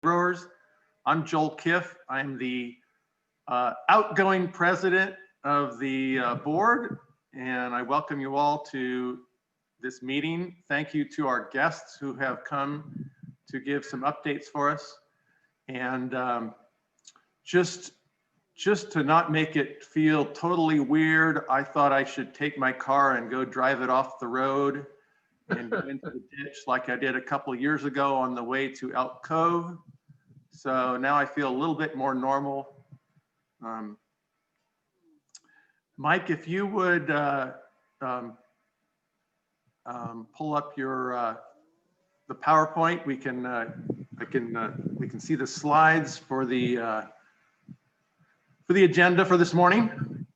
Growers. I'm Joel Kiff. I'm the outgoing president of the board, and I welcome you all to this meeting. Thank you to our guests who have come to give some updates for us. And just to not make it feel totally weird, I thought I should take my car and go drive it off the road and go into the ditch like I did a couple of years ago on the way to Elk Cove. So now I feel a little bit more normal. Mike, if you would pull up your the PowerPoint, we can see the slides for the agenda for this morning.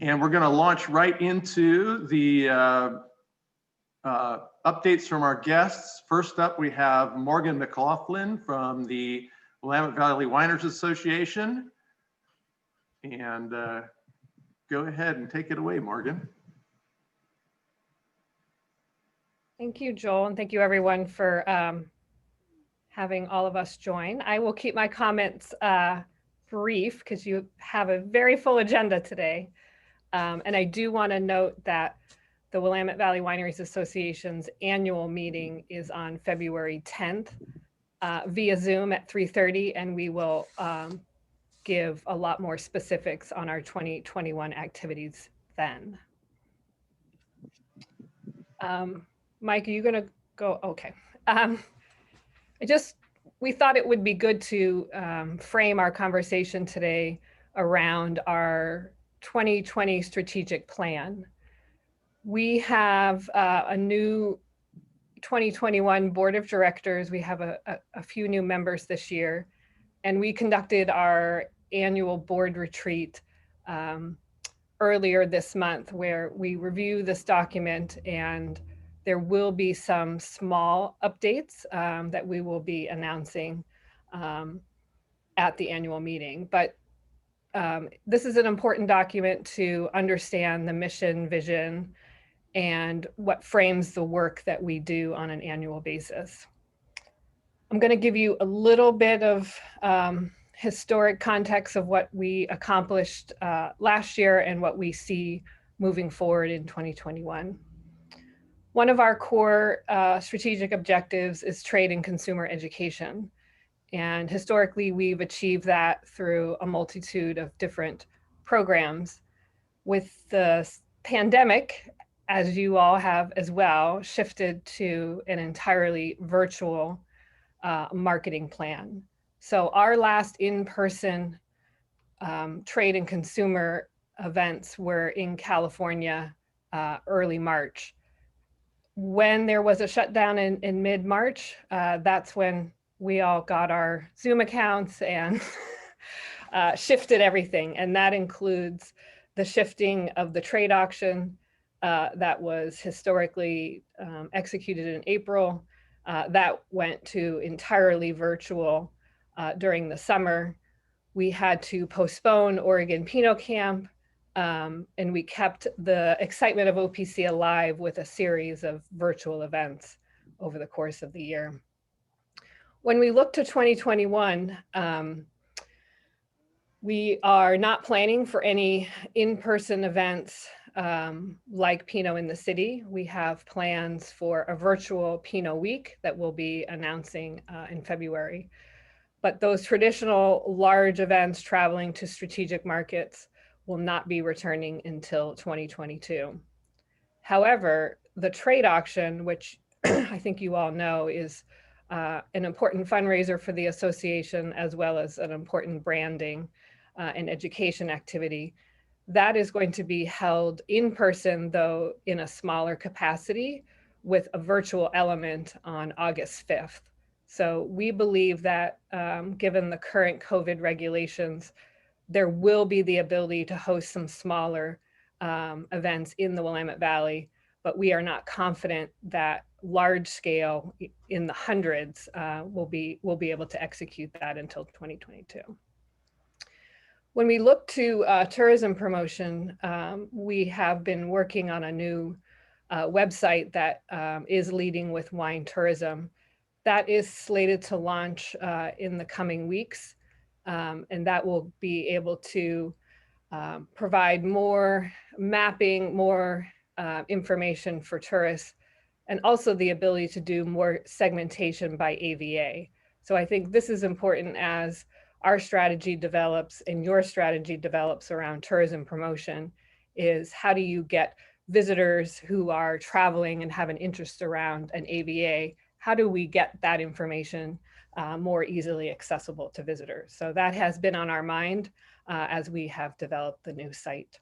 And we're going to launch right into the updates from our guests. First up, we have Morgan McLaughlin from the Willamette Valley Wineries Association. And go ahead and take it away, Morgan. Thank you, Joel, and thank you everyone for having all of us join. I will keep my comments brief because you have a very full agenda today. And I do want to note that the Willamette Valley Wineries Association's annual meeting is on February 10th via Zoom at 3:30, and we will give a lot more specifics on our 2021 activities then. Mike, are you going to go? Okay. We thought it would be good to frame our conversation today around our 2020 strategic plan. We have a new 2021 board of directors. We have a few new members this year, and we conducted our annual board retreat earlier this month where we review this document, and there will be some small updates that we will be announcing at the annual meeting. But this is an important document to understand the mission, vision, and what frames the work that we do on an annual basis. I'm going to give you a little bit of historic context of what we accomplished last year and what we see moving forward in 2021. One of our core strategic objectives is trade and consumer education. And historically, we've achieved that through a multitude of different programs. With the pandemic, as you all have as well, shifted to an entirely virtual marketing plan. So our last in-person trade and consumer events were in California early March. When there was a shutdown in mid-March, that's when we all got our Zoom accounts and shifted everything. And that includes the shifting of the trade auction that was historically executed in April. That went to entirely virtual during the summer. We had to postpone Oregon Pinot Camp, and we kept the excitement of OPC alive with a series of virtual events over the course of the year. When we look to 2021, we are not planning for any in-person events like Pinot in the City. We have plans for a virtual Pinot Week that we'll be announcing in February. But those traditional large events traveling to strategic markets will not be returning until 2022. However, the trade auction, which I think you all know is an important fundraiser for the association, as well as an important branding and education activity, that is going to be held in person, though in a smaller capacity, with a virtual element on August 5th. So we believe that given the current COVID regulations, there will be the ability to host some smaller events in the Willamette Valley, but we are not confident that large scale in the hundreds will be able to execute that until 2022. When we look to tourism promotion, we have been working on a new website that is leading with wine tourism. That is slated to launch in the coming weeks, and that will be able to provide more mapping, more information for tourists, and also the ability to do more segmentation by AVA. So I think this is important as our strategy develops and your strategy develops around tourism promotion, is how do you get visitors who are traveling and have an interest around an AVA, how do we get that information more easily accessible to visitors? So that has been on our mind as we have developed the new site.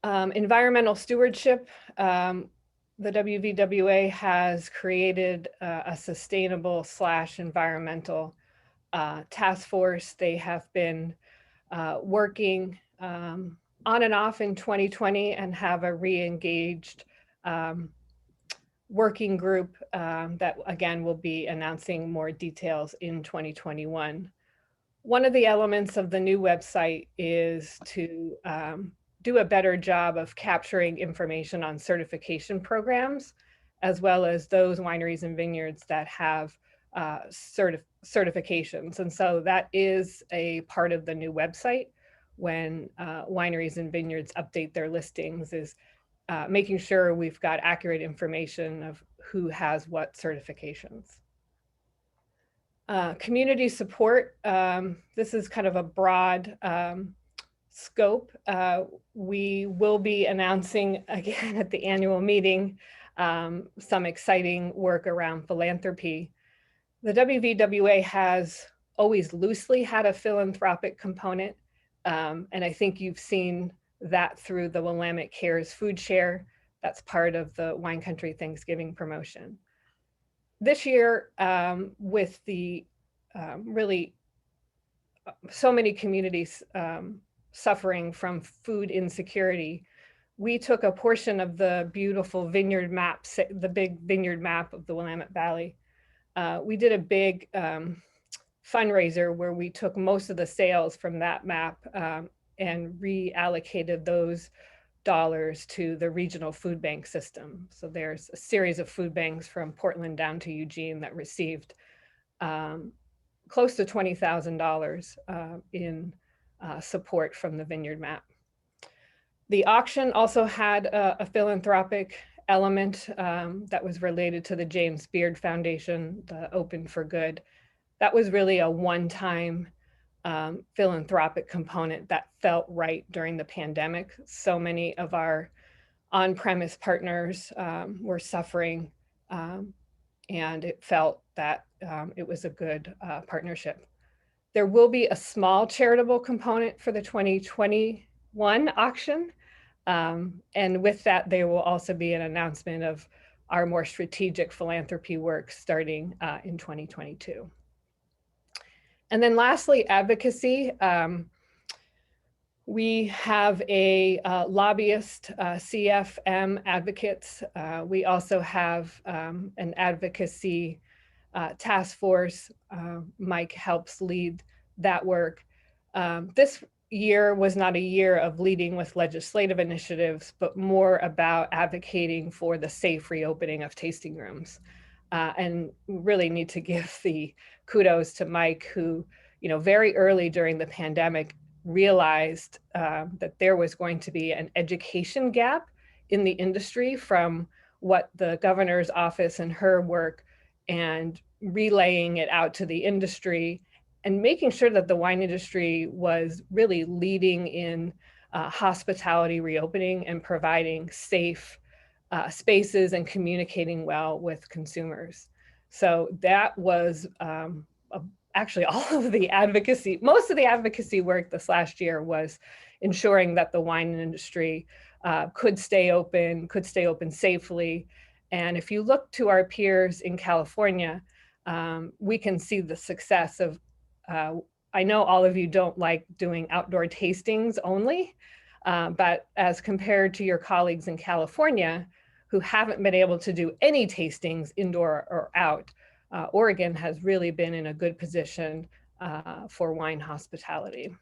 Environmental stewardship. The WVWA has created a sustainable / environmental task force. They have been working on and off in 2020 and have a re-engaged working group that again will be announcing more details in 2021. One of the elements of the new website is to do a better job of capturing information on certification programs, as well as those wineries and vineyards that have certifications. And so that is a part of the new website when wineries and vineyards update their listings, is making sure we've got accurate information of who has what certifications. Community support. This is kind of a broad scope. We will be announcing again at the annual meeting some exciting work around philanthropy. The WVWA has always loosely had a philanthropic component, and I think you've seen that through the Willamette Cares Food Share. That's part of the Wine Country Thanksgiving promotion. This year, with the really so many communities suffering from food insecurity, we took a portion of the beautiful vineyard map, the big vineyard map of the Willamette Valley. We did a big fundraiser where we took most of the sales from that map and reallocated those dollars to the regional food bank system. So there's a series of food banks from Portland down to Eugene that received close to $20,000 in support from the Vineyard Map. The auction also had a philanthropic element that was related to the James Beard Foundation, the Open for Good. That was really a one-time philanthropic component that felt right during the pandemic. So many of our on-premise partners were suffering, and it felt that it was a good partnership. There will be a small charitable component for the 2021 auction. And with that, there will also be an announcement of our more strategic philanthropy work starting in 2022. And then lastly, advocacy. We have a lobbyist, CFM advocates. We also have an advocacy task force. Mike helps lead that work. This year was not a year of leading with legislative initiatives, but more about advocating for the safe reopening of tasting rooms. And really need to give the kudos to Mike, who, very early during the pandemic realized that there was going to be an education gap in the industry from what the governor's office and her work, and relaying it out to the industry and making sure that the wine industry was really leading in hospitality reopening and providing safe spaces and communicating well with consumers. So that was actually all of the advocacy, most of the advocacy work this last year was ensuring that the wine industry could stay open safely. And if you look to our peers in California, we can see the success of, I know all of you don't like doing outdoor tastings only, but as compared to your colleagues in California who haven't been able to do any tastings indoor or out, Oregon has really been in a good position for wine hospitality.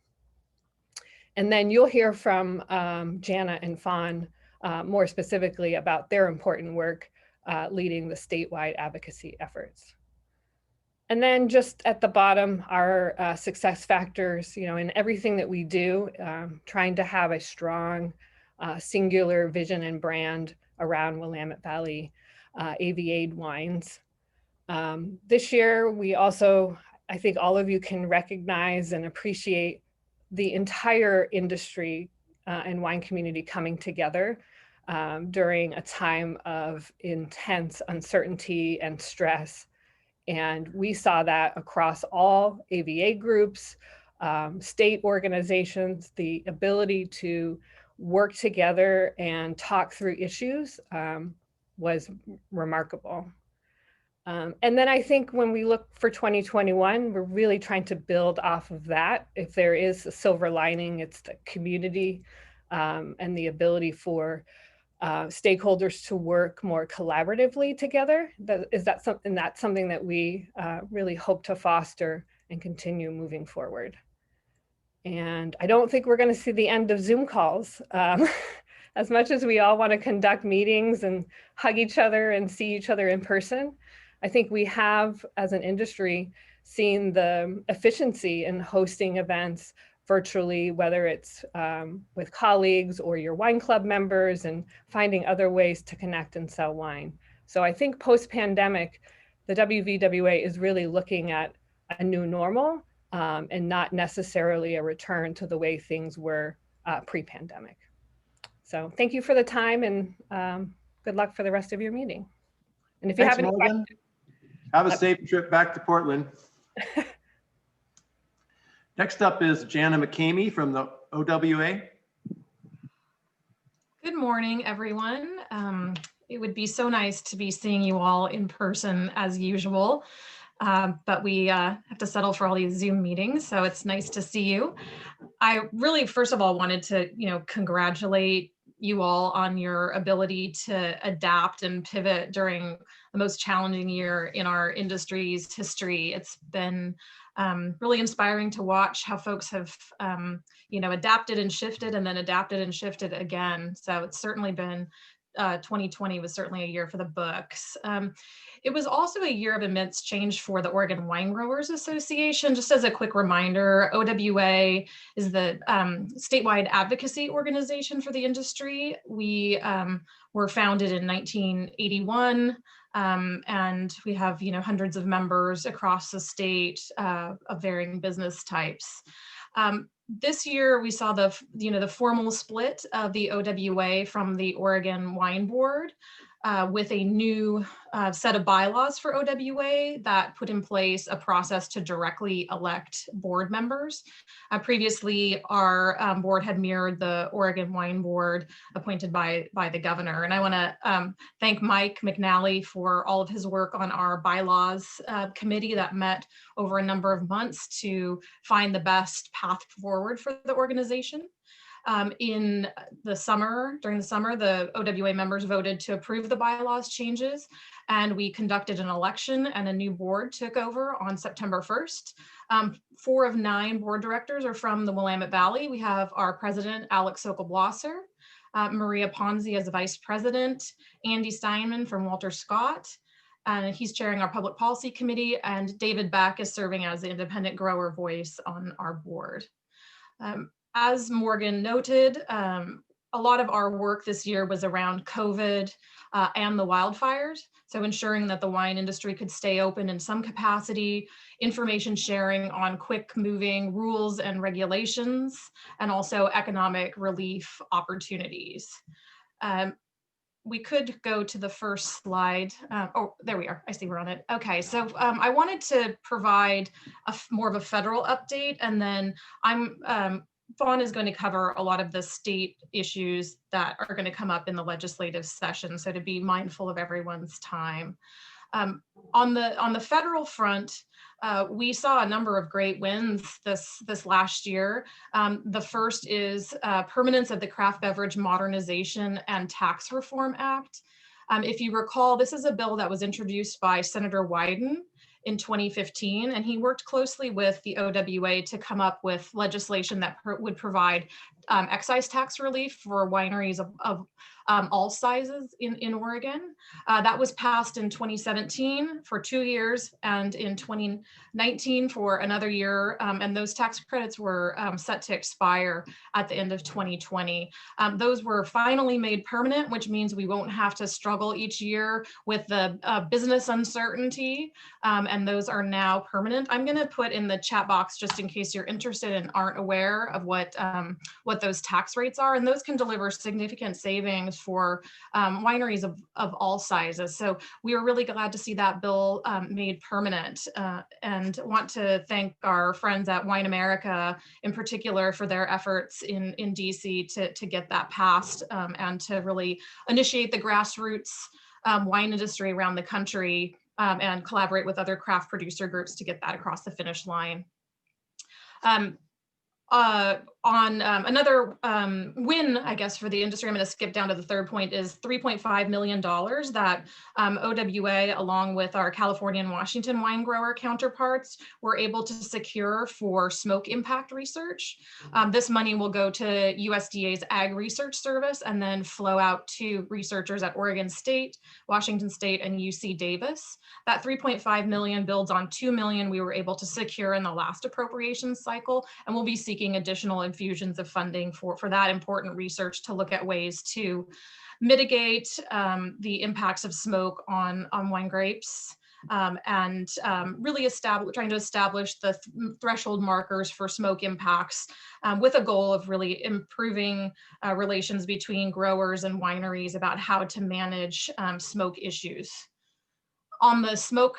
And then you'll hear from Jana and Fawn more specifically about their important work leading the statewide advocacy efforts. And then just at the bottom, our success factors, in everything that we do, trying to have a strong singular vision and brand around Willamette Valley AVA wines. This year, we also, I think all of you can recognize and appreciate the entire industry and wine community coming together during a time of intense uncertainty and stress. And we saw that across all AVA groups, state organizations, the ability to work together and talk through issues was remarkable. And then I think when we look for 2021, we're really trying to build off of that. If there is a silver lining, it's the community and the ability for stakeholders to work more collaboratively together. That's something that we really hope to foster and continue moving forward. And I don't think we're going to see the end of Zoom calls. As much as we all want to conduct meetings and hug each other and see each other in person, I think we have, as an industry, seen the efficiency in hosting events virtually, whether it's with colleagues or your wine club members, and finding other ways to connect and sell wine. So I think post-pandemic, the WVWA is really looking at a new normal and not necessarily a return to the way things were pre-pandemic. So thank you for the time, and good luck for the rest of your meeting. And if you have any questions, have a safe trip back to Portland. Next up is Jana McCamey from the OWA. Good morning, everyone. It would be so nice to be seeing you all in person as usual, but we have to settle for all these Zoom meetings, so it's nice to see you. I really, first of all, wanted to, congratulate you all on your ability to adapt and pivot during the most challenging year in our industry's history. It's been really inspiring to watch how folks have, adapted and shifted and then adapted and shifted again. So it's certainly been, 2020 was certainly a year for the books. It was also a year of immense change for the Oregon Winegrowers Association. Just as a quick reminder, OWA is the statewide advocacy organization for the industry. We were founded in 1981. And we have, hundreds of members across the state of varying business types. This year, we saw the formal split of the OWA from the Oregon Wine Board with a new set of bylaws for OWA that put in place a process to directly elect board members. Previously, our board had mirrored the Oregon Wine Board appointed by the governor. And I want to thank Mike McNally for all of his work on our bylaws committee that met over a number of months to find the best path forward for the organization. During the summer, the OWA members voted to approve the bylaws changes, and we conducted an election and a new board took over on September 1st. 4 of 9 board directors are from the Willamette Valley. We have our president, Alex Sokol-Blosser, Maria Ponzi as vice president, Andy Steinman from Walter Scott, and he's chairing our public policy committee, and David Beck is serving as the independent grower voice on our board. As Morgan noted, a lot of our work this year was around COVID and the wildfires. So ensuring that the wine industry could stay open in some capacity, information sharing on quick moving rules and regulations, and also economic relief opportunities. We could go to the first slide. Oh, there we are. I see we're on it. Okay, so I wanted to provide more of a federal update, and then Fawn is going to cover a lot of the state issues that are going to come up in the legislative session, so to be mindful of everyone's time. On the federal front, we saw a number of great wins this last year. The first is permanence of the Craft Beverage Modernization and Tax Reform Act. If you recall, this is a bill that was introduced by Senator Wyden. in 2015, and he worked closely with the OWA to come up with legislation that would provide excise tax relief for wineries of all sizes in Oregon. That was passed in 2017 for 2 years, and in 2019 for another year, and those tax credits were set to expire at the end of 2020. Those were finally made permanent, which means we won't have to struggle each year with the business uncertainty, and those are now permanent. I'm going to put in the chat box, just in case you're interested and aren't aware of what those tax rates are, and those can deliver significant savings for wineries of all sizes. So we were really glad to see that bill made permanent, and want to thank our friends at Wine America in particular for their efforts in DC to get that passed, and to really initiate the grassroots wine industry around the country, and collaborate with other craft producer groups to get that across the finish line. Another win, I guess, for the industry, I'm going to skip down to the third point, is $3.5 million that OWA, along with our California and Washington wine grower counterparts, were able to secure for smoke impact research. This money will go to USDA's Ag Research Service and then flow out to researchers at Oregon State, Washington State, and UC Davis. That $3.5 million builds on $2 million we were able to secure in the last appropriations cycle, and we'll be seeking additional infusions of funding for that important research to look at ways to mitigate the impacts of smoke on wine grapes, and really trying to establish the threshold markers for smoke impacts, with a goal of really improving relations between growers and wineries about how to manage smoke issues. On the smoke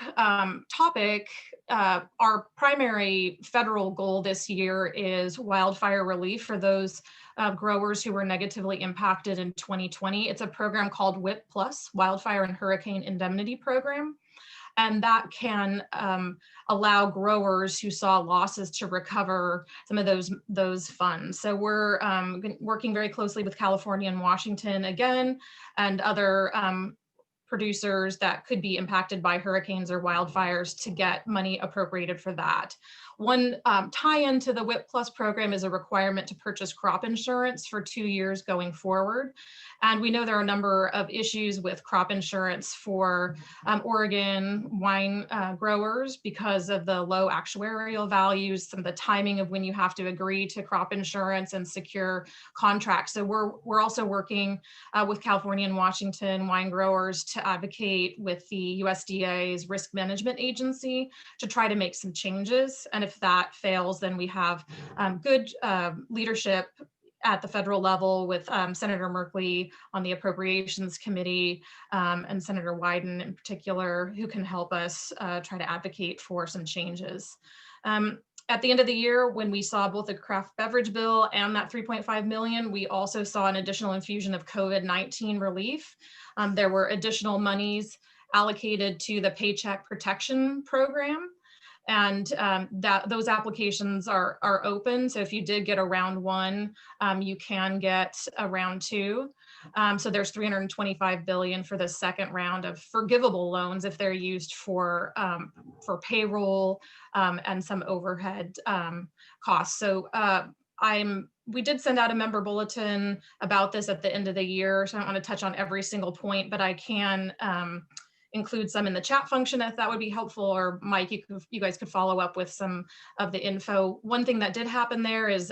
topic, our primary federal goal this year is wildfire relief for those growers who were negatively impacted in 2020. It's a program called WIP Plus, Wildfire and Hurricane Indemnity Program. And that can allow growers who saw losses to recover some of those funds. So we're working very closely with California and Washington again, and other producers that could be impacted by hurricanes or wildfires to get money appropriated for that. One tie-in to the WIP Plus program is a requirement to purchase crop insurance for 2 years going forward. And we know there are a number of issues with crop insurance for Oregon wine growers because of the low actuarial values, some of the timing of when you have to agree to crop insurance and secure contracts. So we're also working with California and Washington wine growers to advocate with the USDA's risk management agency to try to make some changes. And if that fails, then we have good leadership at the federal level with Senator Merkley on the Appropriations Committee, and Senator Wyden in particular, who can help us try to advocate for some changes. At the end of the year, when we saw both the craft beverage bill and that $3.5 million, we also saw an additional infusion of COVID-19 relief. There were additional monies allocated to the Paycheck Protection Program. And those applications are open. So if you did get a round one, you can get a round two. So there's $325 billion for the second round of forgivable loans if they're used for payroll and some overhead costs. So we did send out a member bulletin about this at the end of the year. So I don't want to touch on every single point, but I can include some in the chat function if that would be helpful, or Mike, you guys could follow up with some of the info. One thing that did happen there is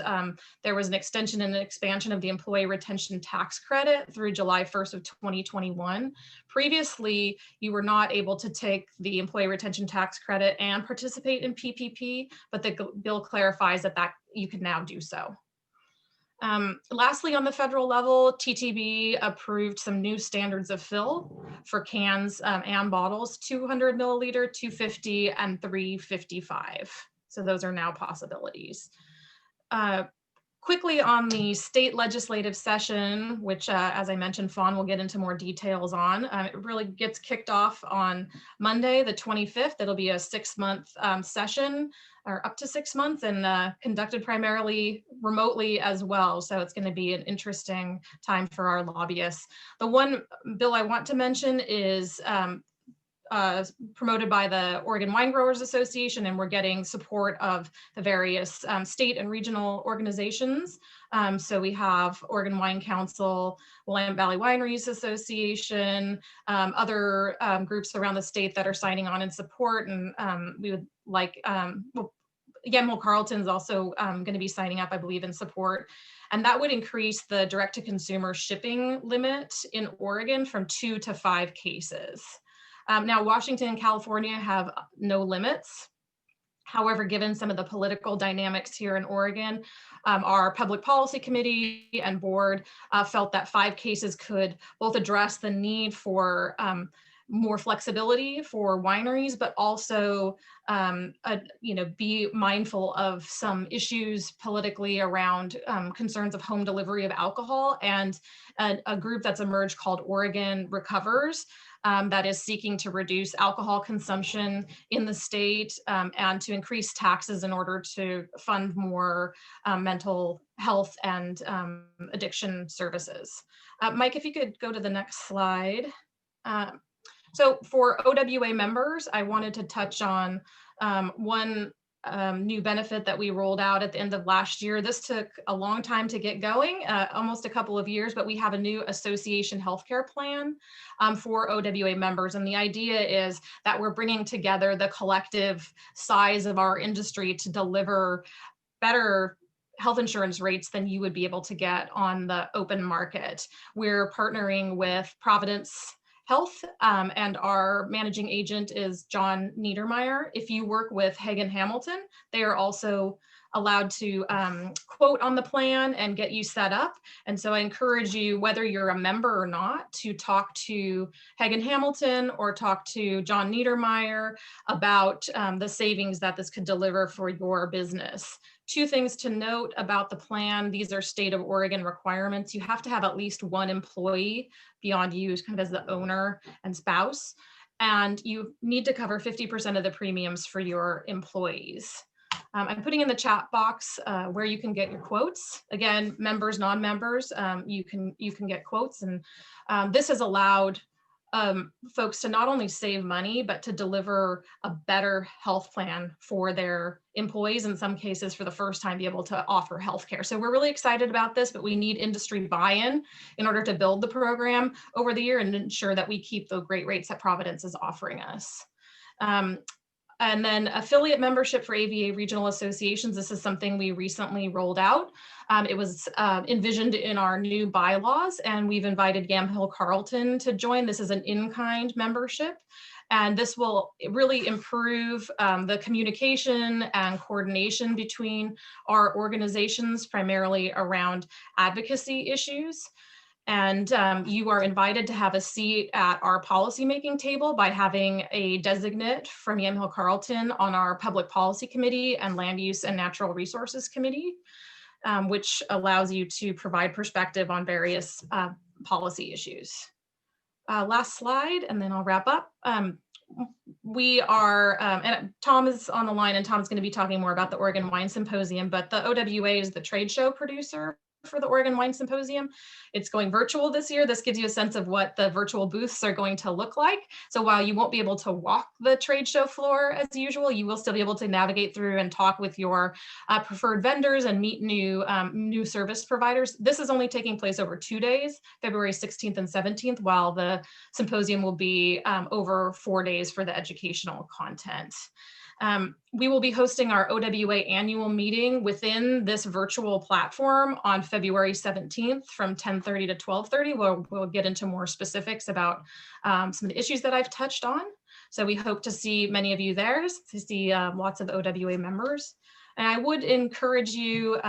there was an extension and an expansion of the employee retention tax credit through July 1st of 2021. Previously, you were not able to take the employee retention tax credit and participate in PPP, but the bill clarifies that you can now do so. Lastly, on the federal level, TTB approved some new standards of fill for cans and bottles, 200 milliliter, 250, and 355. So those are now possibilities. Quickly on the state legislative session, which as I mentioned, Fawn will get into more details on. It really gets kicked off on Monday, the 25th. It'll be a 6-month session, or up to 6 months, and conducted primarily remotely as well. So it's going to be an interesting time for our lobbyists. The one bill I want to mention is promoted by the Oregon Winegrowers Association, and we're getting support of the various state and regional organizations. So we have Oregon Wine Council, Willamette Valley Wineries Association, other groups around the state that are signing on in support. And we would like, well, Yamhill Carlton is also going to be signing up, I believe, in support. And that would increase the direct-to-consumer shipping limit in Oregon from 2 to 5 cases. Now, Washington and California have no limits. However, given some of the political dynamics here in Oregon, our public policy committee and board felt that 5 cases could both address the need for more flexibility for wineries, but also be mindful of some issues politically around concerns of home delivery of alcohol, and a group that's emerged called Oregon Recovers that is seeking to reduce alcohol consumption in the state and to increase taxes in order to fund more mental health and addiction services. Mike, if you could go to the next slide. So for OWA members, I wanted to touch on one new benefit that we rolled out at the end of last year. This took a long time to get going, almost a couple of years, but we have a new association healthcare plan for OWA members. And the idea is that we're bringing together the collective size of our industry to deliver better health insurance rates than you would be able to get on the open market. We're partnering with Providence Health, and our managing agent is John Niedermeyer. If you work with Hagen Hamilton, they are also allowed to quote on the plan and get you set up. And so I encourage you, whether you're a member or not, to talk to Hagen Hamilton or talk to John Niedermeyer about the savings that this could deliver for your business. 2 things to note about the plan. These are state of Oregon requirements. You have to have at least 1 employee beyond you kind of as the owner and spouse. And you need to cover 50% of the premiums for your employees. I'm putting in the chat box where you can get your quotes. Again, members, non-members, you can get quotes. And this has allowed folks to not only save money, but to deliver a better health plan for their employees, in some cases for the first time, be able to offer healthcare. So we're really excited about this, but we need industry buy-in in order to build the program over the year and ensure that we keep the great rates that Providence is offering us. And then affiliate membership for AVA regional associations. This is something we recently rolled out. It was envisioned in our new bylaws, and we've invited Yamhill Carlton to join. This is an in-kind membership, and this will really improve the communication and coordination between our organizations, primarily around advocacy issues. And you are invited to have a seat at our policymaking table by having a designate from Yamhill Carlton on our Public Policy Committee and Land Use and Natural Resources Committee, which allows you to provide perspective on various policy issues. Last slide, and then I'll wrap up. We are, and Tom is on the line, and Tom's going to be talking more about the Oregon Wine Symposium, but the OWA is the trade show producer for the Oregon Wine Symposium. It's going virtual this year. This gives you a sense of what the virtual booths are going to look like. So while you won't be able to walk the trade show floor as usual, you will still be able to navigate through and talk with your preferred vendors and meet new service providers. This is only taking place over 2 days, February 16th and 17th, while the symposium will be over 4 days for the educational content. We will be hosting our OWA annual meeting within this virtual platform on February 17th from 10:30 to 12:30. We'll get into more specifics about some of the issues that I've touched on. So we hope to see many of you there, to see lots of OWA members. And I would encourage you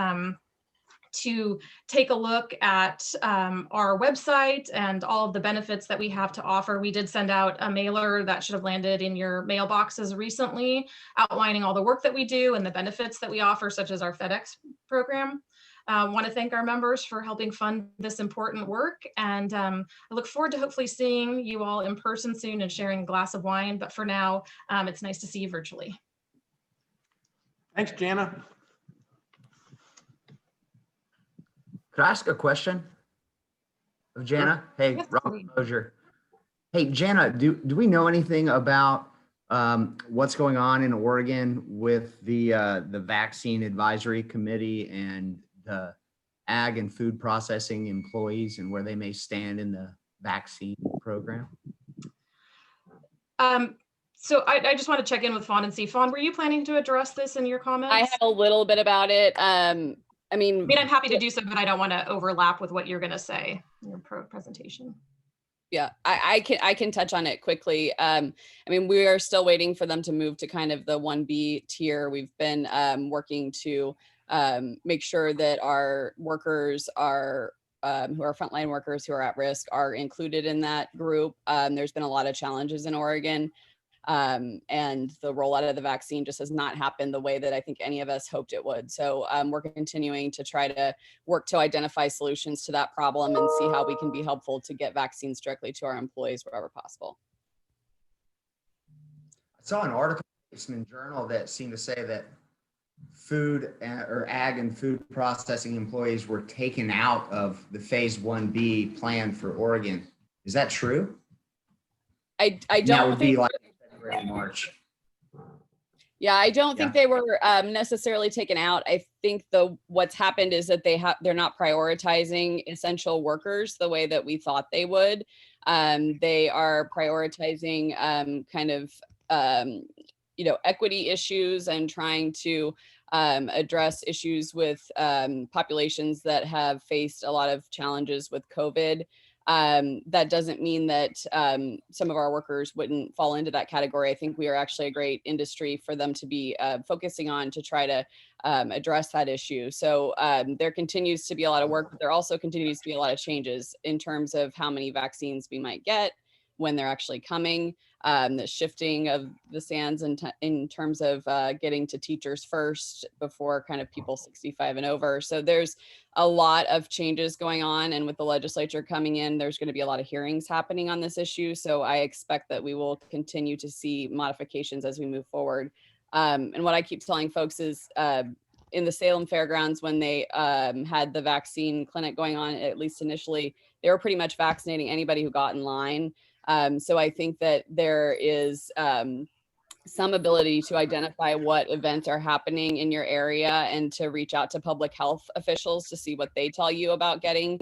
to take a look at our website and all of the benefits that we have to offer. We did send out a mailer that should have landed in your mailboxes recently, outlining all the work that we do and the benefits that we offer, such as our FedEx program. I want to thank our members for helping fund this important work. And I look forward to hopefully seeing you all in person soon and sharing a glass of wine. But for now, it's nice to see you virtually. Thanks, Jana. Could I ask a question of Jana? Hey, Yes, Robert please. Mosier. Hey, Jana, do we know anything about what's going on in Oregon with the vaccine advisory committee and the ag and food processing employees and where they may stand in the vaccine program? So I just want to check in with Fawn and see. Fawn, were you planning to address this in your comments? I have a little bit about it. I mean, I'm happy to do so, but I don't want to overlap with what you're going to say in your presentation. yeah, I can touch on it quickly. I mean, we are still waiting for them to move to kind of the 1B tier. We've been working to make sure that our workers are who are frontline workers who are at risk are included in that group. There's been a lot of challenges in Oregon. And the rollout of the vaccine just has not happened the way that I think any of us hoped it would. So we're continuing to try to work to identify solutions to that problem and see how we can be helpful to get vaccines directly to our employees wherever possible. I saw an article in the Statesman Journal that seemed to say that food or ag and food processing employees were taken out of the phase 1B plan for Oregon. Is that true? I That don't would think be like February, March. Yeah, I don't think they were necessarily taken out. I think what's happened is that they're not prioritizing essential workers the way that we thought they would. They are prioritizing kind of equity issues and trying to address issues with populations that have faced a lot of challenges with COVID. That doesn't mean that some of our workers wouldn't fall into that category. I think we are actually a great industry for them to be focusing on to try to address that issue. So there continues to be a lot of work, but there also continues to be a lot of changes in terms of how many vaccines we might get, when they're actually coming, the shifting of the sands in terms of getting to teachers first before kind of people 65 and over. So there's a lot of changes going on, and with the legislature coming in, there's going to be a lot of hearings happening on this issue. So I expect that we will continue to see modifications as we move forward. And what I keep telling folks is in the Salem Fairgrounds, when they had the vaccine clinic going on, at least initially, they were pretty much vaccinating anybody who got in line. So I think that there is some ability to identify what events are happening in your area and to reach out to public health officials to see what they tell you about getting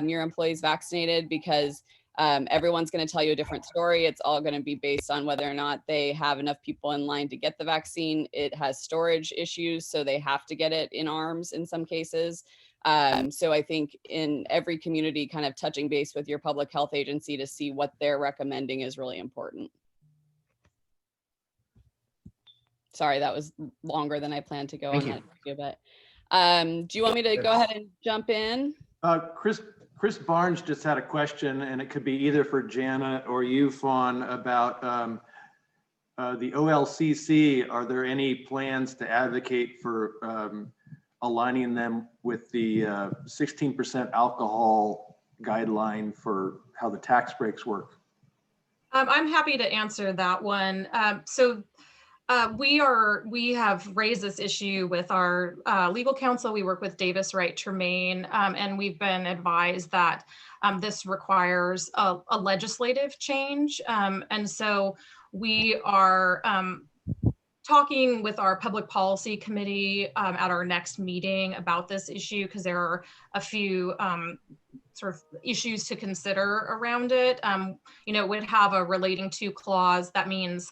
your employees vaccinated, because everyone's going to tell you a different story. It's all going to be based on whether or not they have enough people in line to get the vaccine. It has storage issues, so they have to get it in arms in some cases. So I think in every community, kind of touching base with your public health agency to see what they're recommending is really important. Sorry, that was longer than I planned to go on that issue, but do you want me to go ahead and jump in? Chris Barnes just had a question, and it could be either for Jana or you, Fawn, about the OLCC. Are there any plans to advocate for aligning them with the 16% alcohol guideline for how the tax breaks work? I'm happy to answer that one. We have raised this issue with our legal counsel. We work with Davis Wright Tremaine, and we've been advised that this requires a legislative change. And so we are talking with our public policy committee at our next meeting about this issue, because there are a few sort of issues to consider around it. It would have a relating to clause. That means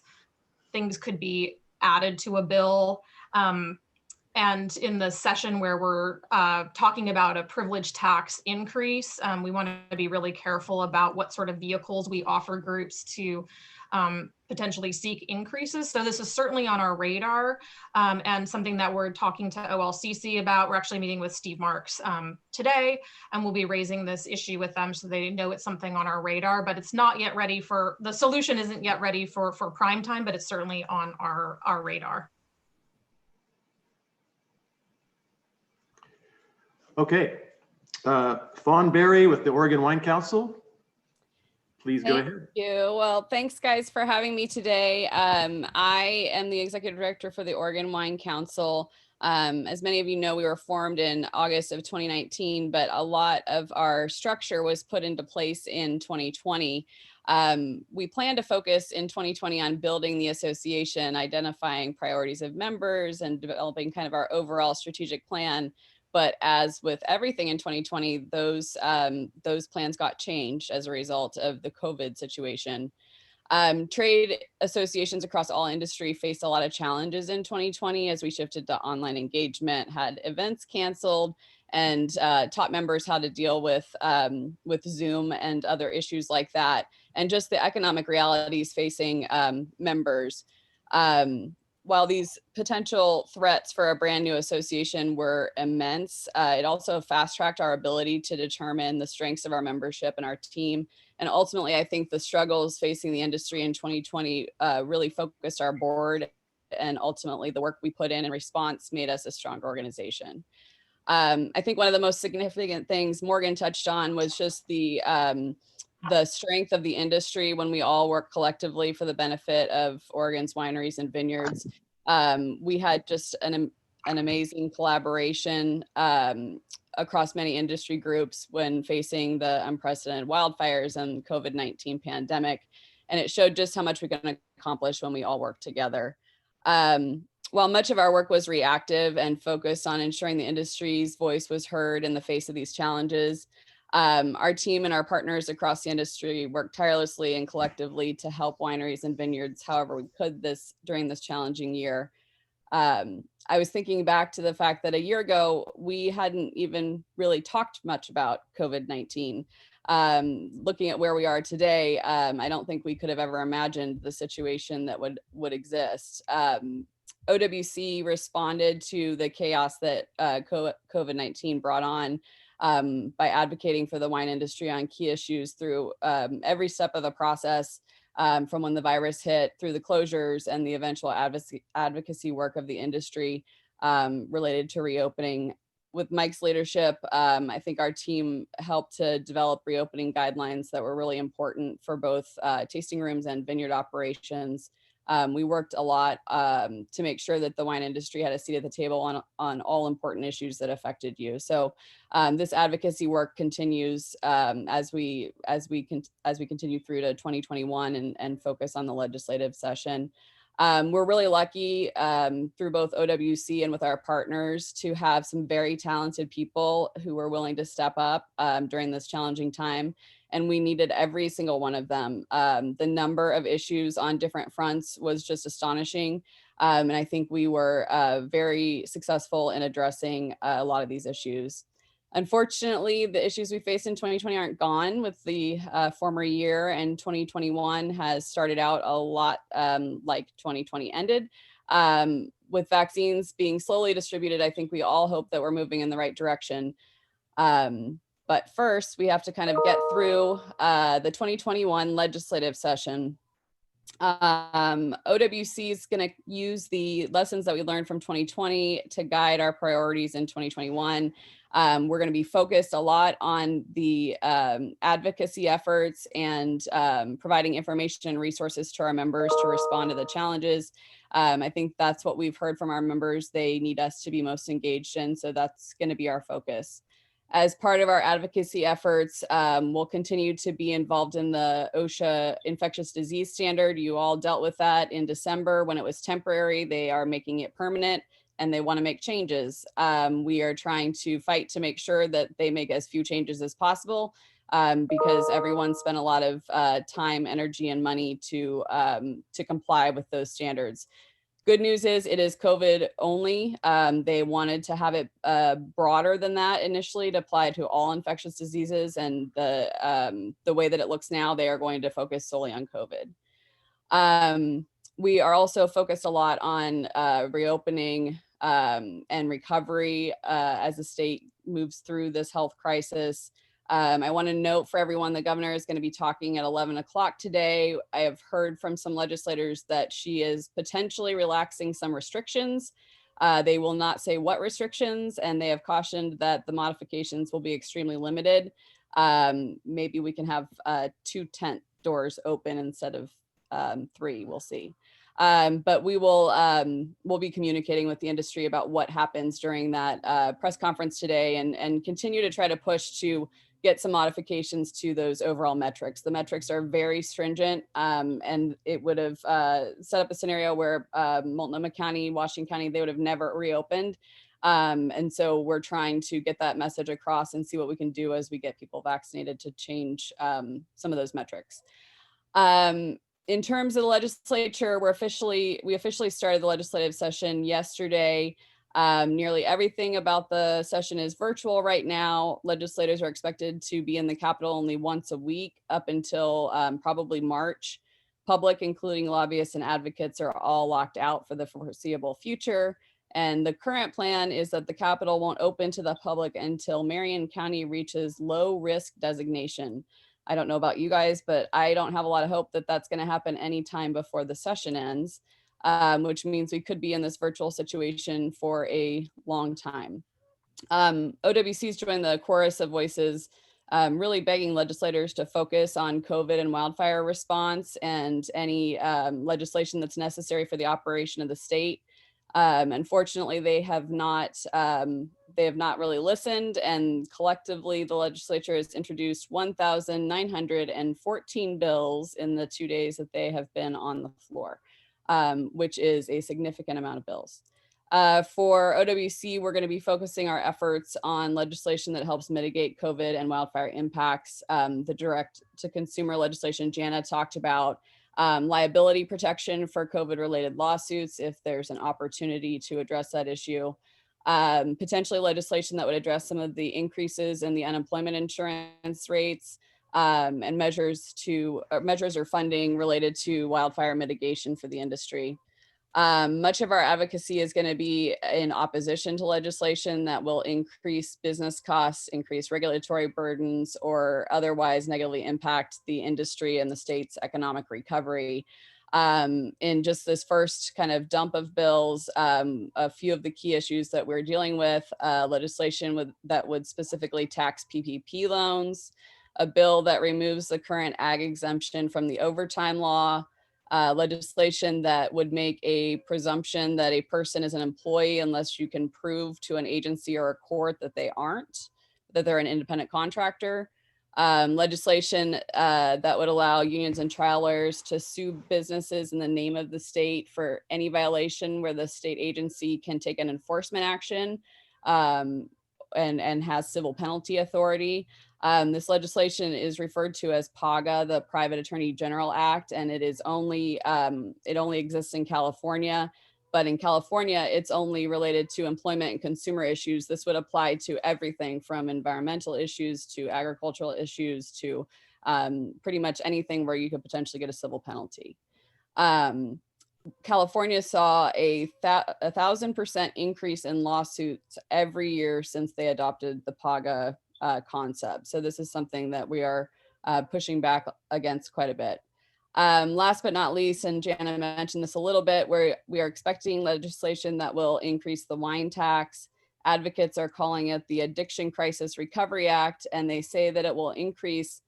things could be added to a bill. And in the session where we're talking about a privilege tax increase, we want to be really careful about what sort of vehicles we offer groups to potentially seek increases. So this is certainly on our radar, and something that we're talking to OLCC about. We're actually meeting with Steve Marks today, and we'll be raising this issue with them so they know it's something on our radar, but it's not yet ready for, the solution isn't yet ready for prime time, but it's certainly on our radar. Okay, Fawn Berry with the Oregon Wine Council. Please go ahead. Thank you. Well, thanks guys for having me today. I am the executive director for the Oregon Wine Council. As many of you know, we were formed in August of 2019, but a lot of our structure was put into place in 2020. We plan to focus in 2020 on building the association, identifying priorities of members, and developing kind of our overall strategic plan. But as with everything in 2020, those plans got changed as a result of the COVID situation. Trade associations across all industry faced a lot of challenges in 2020 as we shifted to online engagement, had events canceled, and taught members how to deal with Zoom and other issues like that, and just the economic realities facing members. While these potential threats for a brand new association were immense, it also fast-tracked our ability to determine the strengths of our membership and our team. And ultimately, I think the struggles facing the industry in 2020 really focused our board, and ultimately the work we put in response made us a stronger organization. I think one of the most significant things Morgan touched on was just the strength of the industry when we all work collectively for the benefit of Oregon's wineries and vineyards. We had just an amazing collaboration across many industry groups when facing the unprecedented wildfires and COVID-19 pandemic. And it showed just how much we can accomplish when we all work together. While much of our work was reactive and focused on ensuring the industry's voice was heard in the face of these challenges, our team and our partners across the industry worked tirelessly and collectively to help wineries and vineyards however we could during this challenging year. I was thinking back to the fact that a year ago, we hadn't even really talked much about COVID-19. Looking at where we are today, I don't think we could have ever imagined the situation that would exist. OWC responded to the chaos that COVID-19 brought on by advocating for the wine industry on key issues through every step of the process, from when the virus hit through the closures and the eventual advocacy work of the industry related to reopening. With Mike's leadership, I think our team helped to develop reopening guidelines that were really important for both tasting rooms and vineyard operations. We worked a lot to make sure that the wine industry had a seat at the table on all important issues that affected you. So this advocacy work continues as we continue through to 2021 and focus on the legislative session. We're really lucky through both OWC and with our partners to have some very talented people who were willing to step up during this challenging time. And we needed every single one of them. The number of issues on different fronts was just astonishing. And I think we were very successful in addressing a lot of these issues. Unfortunately, the issues we faced in 2020 aren't gone with the former year, and 2021 has started out a lot like 2020 ended. With vaccines being slowly distributed, I think we all hope that we're moving in the right direction. But first, we have to kind of get through the 2021 legislative session. OWC is going to use the lessons that we learned from 2020 to guide our priorities in 2021. We're going to be focused a lot on the advocacy efforts and providing information and resources to our members to respond to the challenges. I think that's what we've heard from our members. They need us to be most engaged in, so that's going to be our focus. As part of our advocacy efforts, we'll continue to be involved in the OSHA infectious disease standard. You all dealt with that in December when it was temporary. They are making it permanent and they want to make changes. We are trying to fight to make sure that they make as few changes as possible because everyone spent a lot of time, energy, and money to comply with those standards. Good news is it is COVID only. They wanted to have it broader than that initially to apply to all infectious diseases, and the way that it looks now, they are going to focus solely on COVID. We are also focused a lot on reopening and recovery as the state moves through this health crisis. I want to note for everyone, the governor is going to be talking at 11 o'clock today. I have heard from some legislators that she is potentially relaxing some restrictions. They will not say what restrictions, and they have cautioned that the modifications will be extremely limited. Maybe we can have 2 tent doors open instead of 3, we'll see. But we'll be communicating with the industry about what happens during that press conference today, and continue to try to push to get some modifications to those overall metrics. The metrics are very stringent, and it would have set up a scenario where Multnomah County, Washington County, they would have never reopened. And so we're trying to get that message across and see what we can do as we get people vaccinated to change some of those metrics. In terms of the legislature, we officially started the legislative session yesterday. Nearly everything about the session is virtual right now. Legislators are expected to be in the Capitol only once a week up until probably March. Public, including lobbyists and advocates, are all locked out for the foreseeable future. And the current plan is that the Capitol won't open to the public until Marion County reaches low risk designation. I don't know about you guys, but I don't have a lot of hope that that's going to happen anytime before the session ends, which means we could be in this virtual situation for a long time. OWC's joined the chorus of voices really begging legislators to focus on COVID and wildfire response and any legislation that's necessary for the operation of the state. Unfortunately, they have not really listened, and collectively the legislature has introduced 1,914 bills in the 2 days that they have been on the floor, which is a significant amount of bills. For OWC, we're going to be focusing our efforts on legislation that helps mitigate COVID and wildfire impacts. The direct to consumer legislation Jana talked about, liability protection for COVID-related lawsuits if there's an opportunity to address that issue. Potentially legislation that would address some of the increases in the unemployment insurance rates, and measures or funding related to wildfire mitigation for the industry. Much of our advocacy is going to be in opposition to legislation that will increase business costs, increase regulatory burdens, or otherwise negatively impact the industry and the state's economic recovery. In just this first kind of dump of bills, a few of the key issues that we're dealing with, legislation that would specifically tax PPP loans, a bill that removes the current ag exemption from the overtime law, legislation that would make a presumption that a person is an employee unless you can prove to an agency or a court that they aren't, that they're an independent contractor. Legislation that would allow unions and trial lawyers to sue businesses in the name of the state for any violation where the state agency can take an enforcement action and has civil penalty authority. This legislation is referred to as PAGA, the Private Attorney General Act, and it only exists in California. But in California, it's only related to employment and consumer issues. This would apply to everything from environmental issues to agricultural issues to pretty much anything where you could potentially get a civil penalty. California saw a 1,000% increase in lawsuits every year since they adopted the PAGA concept. So this is something that we are pushing back against quite a bit. Last but not least, and Jana mentioned this a little bit, we are expecting legislation that will increase the wine tax. Advocates are calling it the Addiction Crisis Recovery Act, and they say that it will increase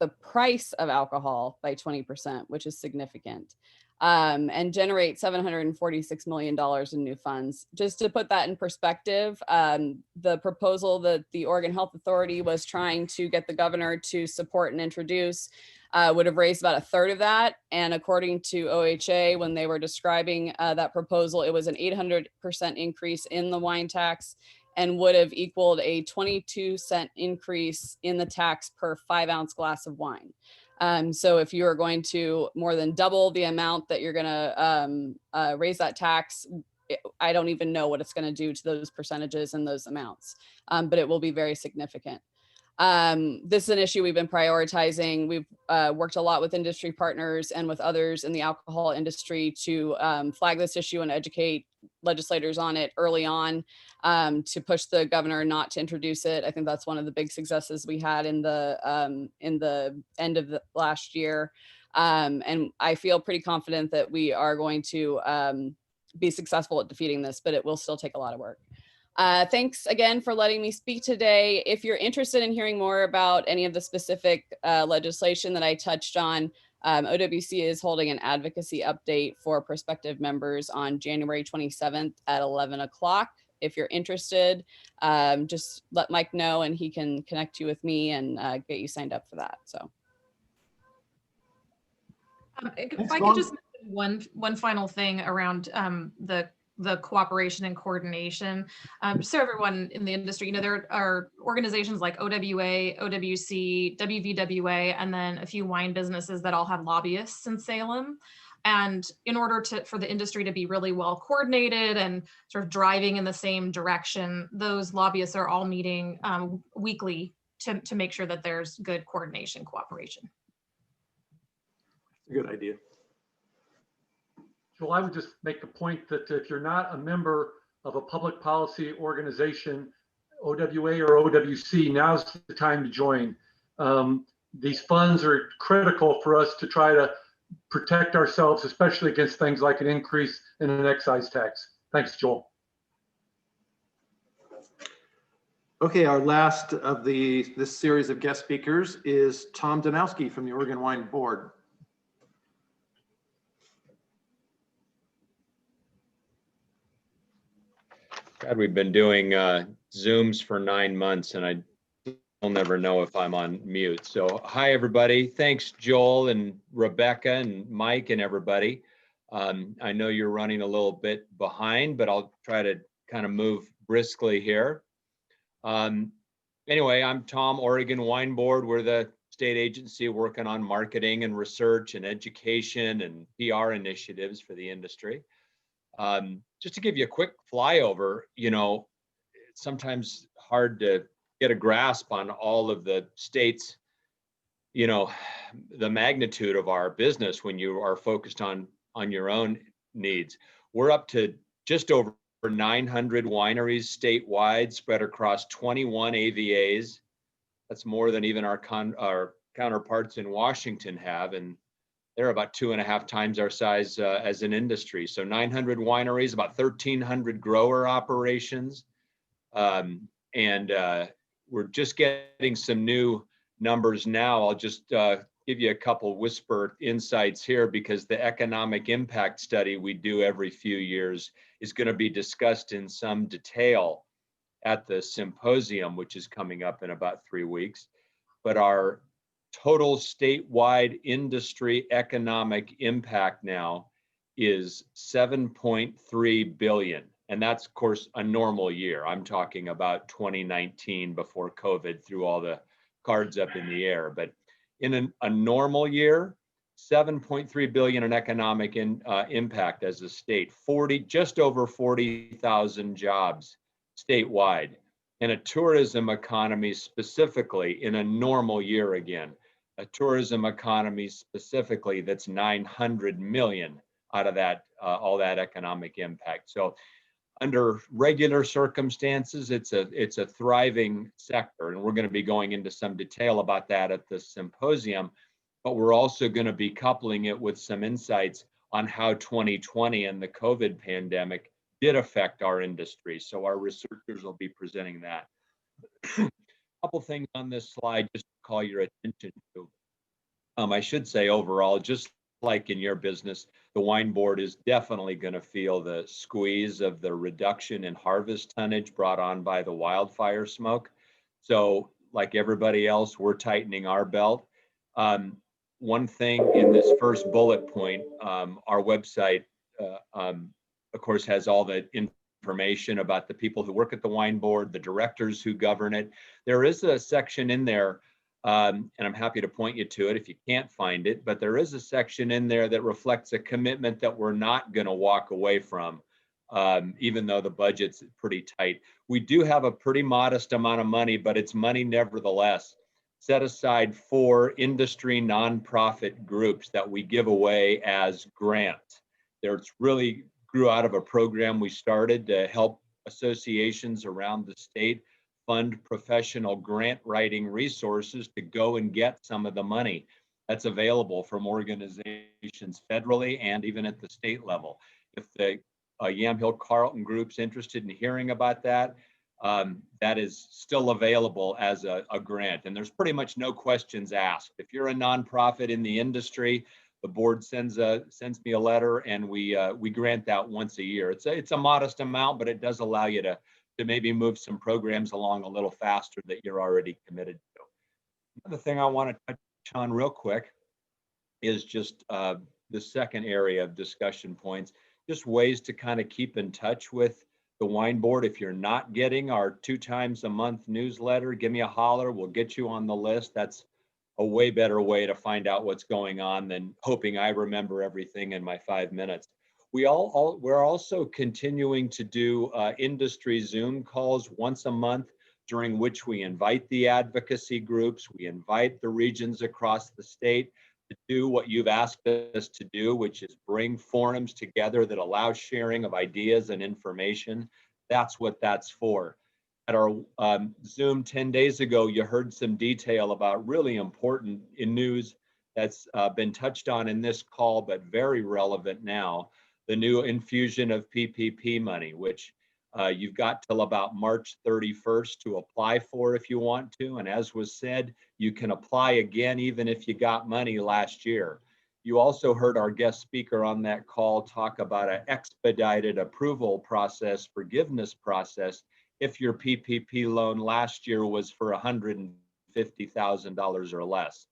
the price of alcohol by 20%, which is significant, and generate $746 million in new funds. Just to put that in perspective, the proposal that the Oregon Health Authority was trying to get the governor to support and introduce would have raised about a third of that. And according to OHA, when they were describing that proposal, it was an 800% increase in the wine tax and would have equaled a 22-cent increase in the tax per 5-ounce glass of wine. So if you are going to more than double the amount that you're going to raise that tax, I don't even know what it's going to do to those percentages and those amounts, but it will be very significant. This is an issue we've been prioritizing. We've worked a lot with industry partners and with others in the alcohol industry to flag this issue and educate legislators on it early on, to push the governor not to introduce it. I think that's one of the big successes we had in the end of the last year. And I feel pretty confident that we are going to be successful at defeating this, but it will still take a lot of work. Thanks again for letting me speak today. If you're interested in hearing more about any of the specific legislation that I touched on, OWC is holding an advocacy update for prospective members on January 27th at 11 o'clock. If you're interested, just let Mike know and he can connect you with me and get you signed up for that. So. If I could just mention one final thing around the cooperation and coordination. So everyone in the industry, there are organizations like OWA, OWC, WVWA, and then a few wine businesses that all have lobbyists in Salem. And in order for the industry to be really well coordinated and sort of driving in the same direction, those lobbyists are all meeting weekly to make sure that there's good coordination, cooperation. Good idea. Well, I would just make the point that if you're not a member of a public policy organization, OWA or OWC, now's the time to join. These funds are critical for us to try to protect ourselves, especially against things like an increase in an excise tax. Thanks, Joel. Okay, our last of this series of guest speakers is Tom Danowski from the Oregon Wine Board. God, we've been doing Zooms for 9 months and I'll never know if I'm on mute. So hi, everybody. Thanks, Joel and Rebecca and Mike and everybody. I know you're running a little bit behind, but I'll try to kind of move briskly here. Anyway, I'm Tom, Oregon Wine Board. We're the state agency working on marketing and research and education and PR initiatives for the industry. Just to give you a quick flyover, it's sometimes hard to get a grasp on all of the states, the magnitude of our business when you are focused on your own needs. We're up to just over 900 wineries statewide, spread across 21 AVAs. That's more than even our counterparts in Washington have, and they're about 2.5 times our size as an industry. So 900 wineries, about 1,300 grower operations. We're just getting some new numbers now. I'll just give you a couple whisper insights here because the economic impact study we do every few years is going to be discussed in some detail at the symposium, which is coming up in about 3 weeks. But our total statewide industry economic impact now is 7.3 billion. And that's, of course, a normal year. I'm talking about 2019 before COVID threw all the cards up in the air. But in a normal year, 7.3 billion in economic impact as a state, just over 40,000 jobs statewide, and a tourism economy specifically in a normal year again, a tourism economy specifically that's 900 million out of that, all that economic impact. So under regular circumstances, it's a thriving sector, and we're going to be going into some detail about that at the symposium, but we're also going to be coupling it with some insights on how 2020 and the COVID pandemic did affect our industry. So our researchers will be presenting that. A couple things on this slide just to call your attention to. I should say overall, just like in your business, the wine board is definitely going to feel the squeeze of the reduction in harvest tonnage brought on by the wildfire smoke. So like everybody else, we're tightening our belt. One thing in this first bullet point, our website, of course, has all the information about the people who work at the wine board, the directors who govern it. There is a section in there, and I'm happy to point you to it if you can't find it, but there is a section in there that reflects a commitment that we're not going to walk away from, even though the budget's pretty tight. We do have a pretty modest amount of money, but it's money nevertheless set aside for industry nonprofit groups that we give away as grants. There's really grew out of a program we started to help associations around the state fund professional grant writing resources to go and get some of the money that's available from organizations federally and even at the state level. If the Yamhill Carlton group's interested in hearing about that, that is still available as a grant. And there's pretty much no questions asked. If you're a nonprofit in the industry, the board sends me a letter, and we grant that once a year. It's a modest amount, but it does allow you to maybe move some programs along a little faster that you're already committed to. Another thing I want to touch on real quick is just the second area of discussion points, just ways to kind of keep in touch with the wine board. If you're not getting our 2 times a month newsletter, give me a holler. We'll get you on the list. That's a way better way to find out what's going on than hoping I remember everything in my 5 minutes. We're also continuing to do industry Zoom calls once a month, during which we invite the advocacy groups, we invite the regions across the state to do what you've asked us to do, which is bring forums together that allow sharing of ideas and information. That's what that's for. At our Zoom 10 days ago, you heard some detail about really important news that's been touched on in this call, but very relevant now, the new infusion of PPP money, which you've got till about March 31st to apply for if you want to. And as was said, you can apply again even if you got money last year. You also heard our guest speaker on that call talk about an expedited approval process, forgiveness process, if your PPP loan last year was for $150,000 or less.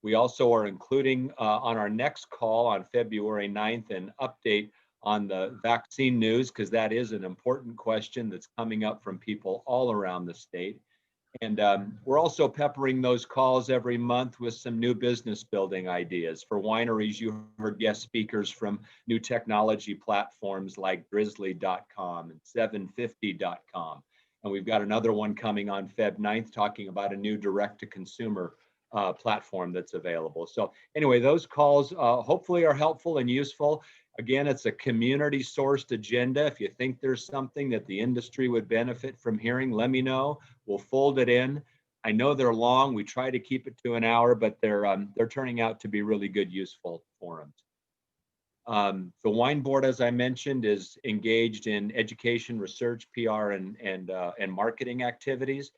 We also are including on our next call on February 9th an update on the vaccine news, because that is an important question that's coming up from people all around the state. And we're also peppering those calls every month with some new business building ideas. For wineries, you heard guest speakers from new technology platforms like drizzly.com and 750.com. And we've got another one coming on Feb 9th talking about a new direct-to-consumer platform that's available. So anyway, those calls hopefully are helpful and useful. Again, it's a community-sourced agenda. If you think there's something that the industry would benefit from hearing, let me know. We'll fold it in. I know they're long. We try to keep it to an hour, but they're turning out to be really good, useful forums. The wine board, as I mentioned, is engaged in education, research, PR, and marketing activities.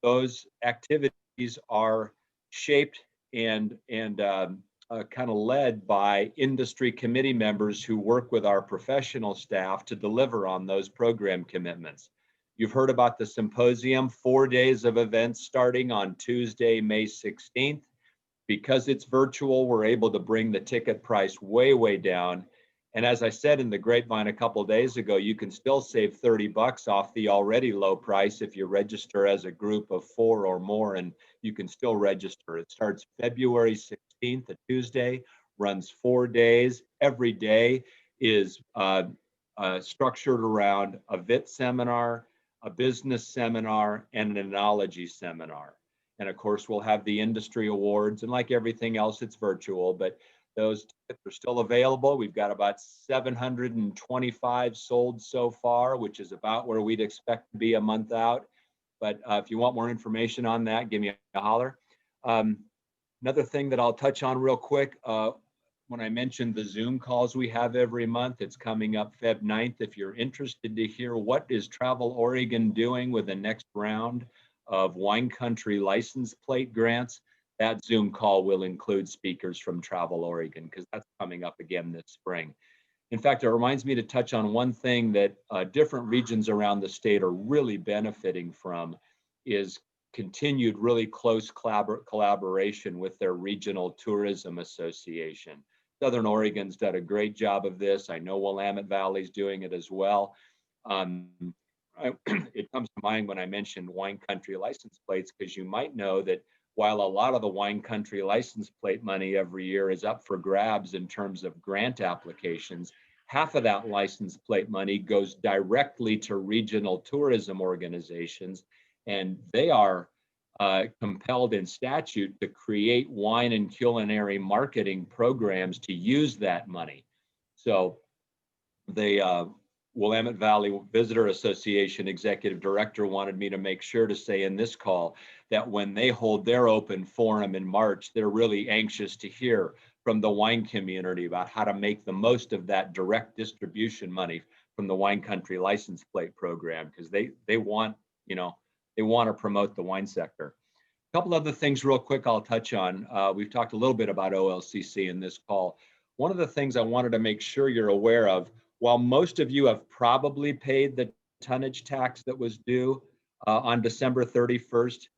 Those activities are shaped and kind of led by industry committee members who work with our professional staff to deliver on those program commitments. You've heard about the symposium, 4 days of events starting on Tuesday, May 16th. Because it's virtual, we're able to bring the ticket price way, way down. And as I said in the grapevine a couple of days ago, you can still save $30 off the already low price if you register as a group of 4 or more, and you can still register. It starts February 16th, a Tuesday, runs 4 days. Every day is structured around a VIT seminar, a business seminar, and an enology seminar. And of course, we'll have the industry awards, and like everything else, it's virtual, but those tickets are still available. We've got about 725 sold so far, which is about where we'd expect to be a month out. But if you want more information on that, give me a holler. Another thing that I'll touch on real quick, when I mentioned the Zoom calls we have every month, it's coming up Feb 9th. If you're interested to hear what is Travel Oregon doing with the next round of wine country license plate grants, that Zoom call will include speakers from Travel Oregon, because that's coming up again this spring. In fact, it reminds me to touch on one thing that different regions around the state are really benefiting from is continued really close collaboration with their regional tourism association. Southern Oregon's done a great job of this. I know Willamette Valley's doing it as well. It comes to mind when I mentioned wine country license plates, because you might know that while a lot of the wine country license plate money every year is up for grabs in terms of grant applications, half of that license plate money goes directly to regional tourism organizations, and they are compelled in statute to create wine and culinary marketing programs to use that money. So the Willamette Valley Visitor Association Executive Director wanted me to make sure to say in this call that when they hold their open forum in March, they're really anxious to hear from the wine community about how to make the most of that direct distribution money from the wine country license plate program, because they want you know, they want to promote the wine sector. A couple other things real quick I'll touch on. We've talked a little bit about OLCC in this call. One of the things I wanted to make sure you're aware of, while most of you have probably paid the tonnage tax that was due on December 31st,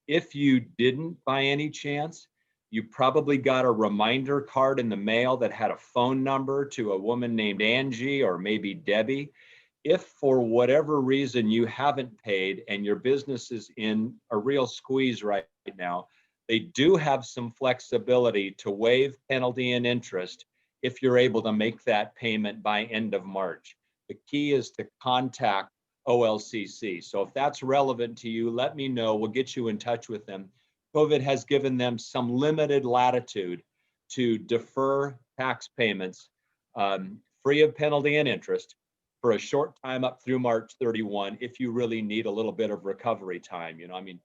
if you didn't by any chance, you probably got a reminder card in the mail that had a phone number to a woman named Angie or maybe Debbie. If for whatever reason you haven't paid and your business is in a real squeeze right now, they do have some flexibility to waive penalty and interest if you're able to make that payment by end of March. The key is to contact OLCC. So if that's relevant to you, let me know. We'll get you in touch with them. COVID has given them some limited latitude to defer tax payments free of penalty and interest for a short time up through March 31 if you really need a little bit of recovery time. You know, I mean,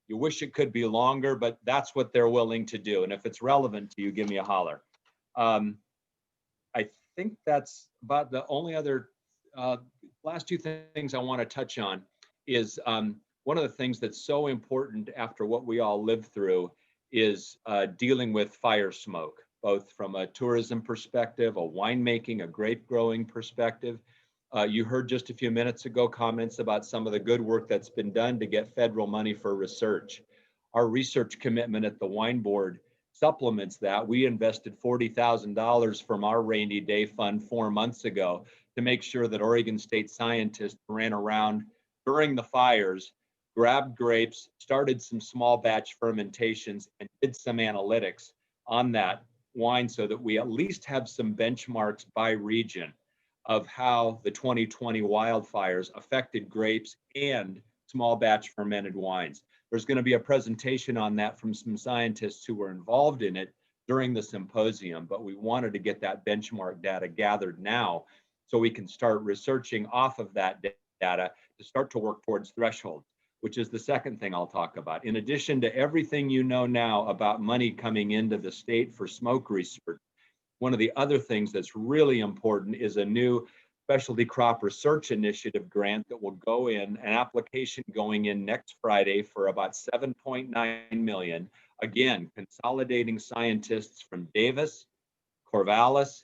you wish it could be longer, but that's what they're willing to do. And if it's relevant to you, give me a holler. I think that's about the only other last two things I want to touch on is one of the things that's so important after what we all lived through is dealing with fire smoke, both from a tourism perspective, a winemaking, a grape growing perspective. You heard just a few minutes ago comments about some of the good work that's been done to get federal money for research. Our research commitment at the Wine Board supplements that. We invested $40,000 from our rainy day fund 4 months ago to make sure that Oregon State scientists ran around during the fires, grabbed grapes, started some small batch fermentations, and did some analytics on that wine so that we at least have some benchmarks by region of how the 2020 wildfires affected grapes and small batch fermented wines. There's going to be a presentation on that from some scientists who were involved in it during the symposium, but we wanted to get that benchmark data gathered now so we can start researching off of that data to start to work towards thresholds, which is the second thing I'll talk about. In addition to everything you know now about money coming into the state for smoke research, one of the other things that's really important is a new specialty crop research initiative grant that will go in, an application going in next Friday for about $7.9 million. Again, consolidating scientists from Davis, Corvallis,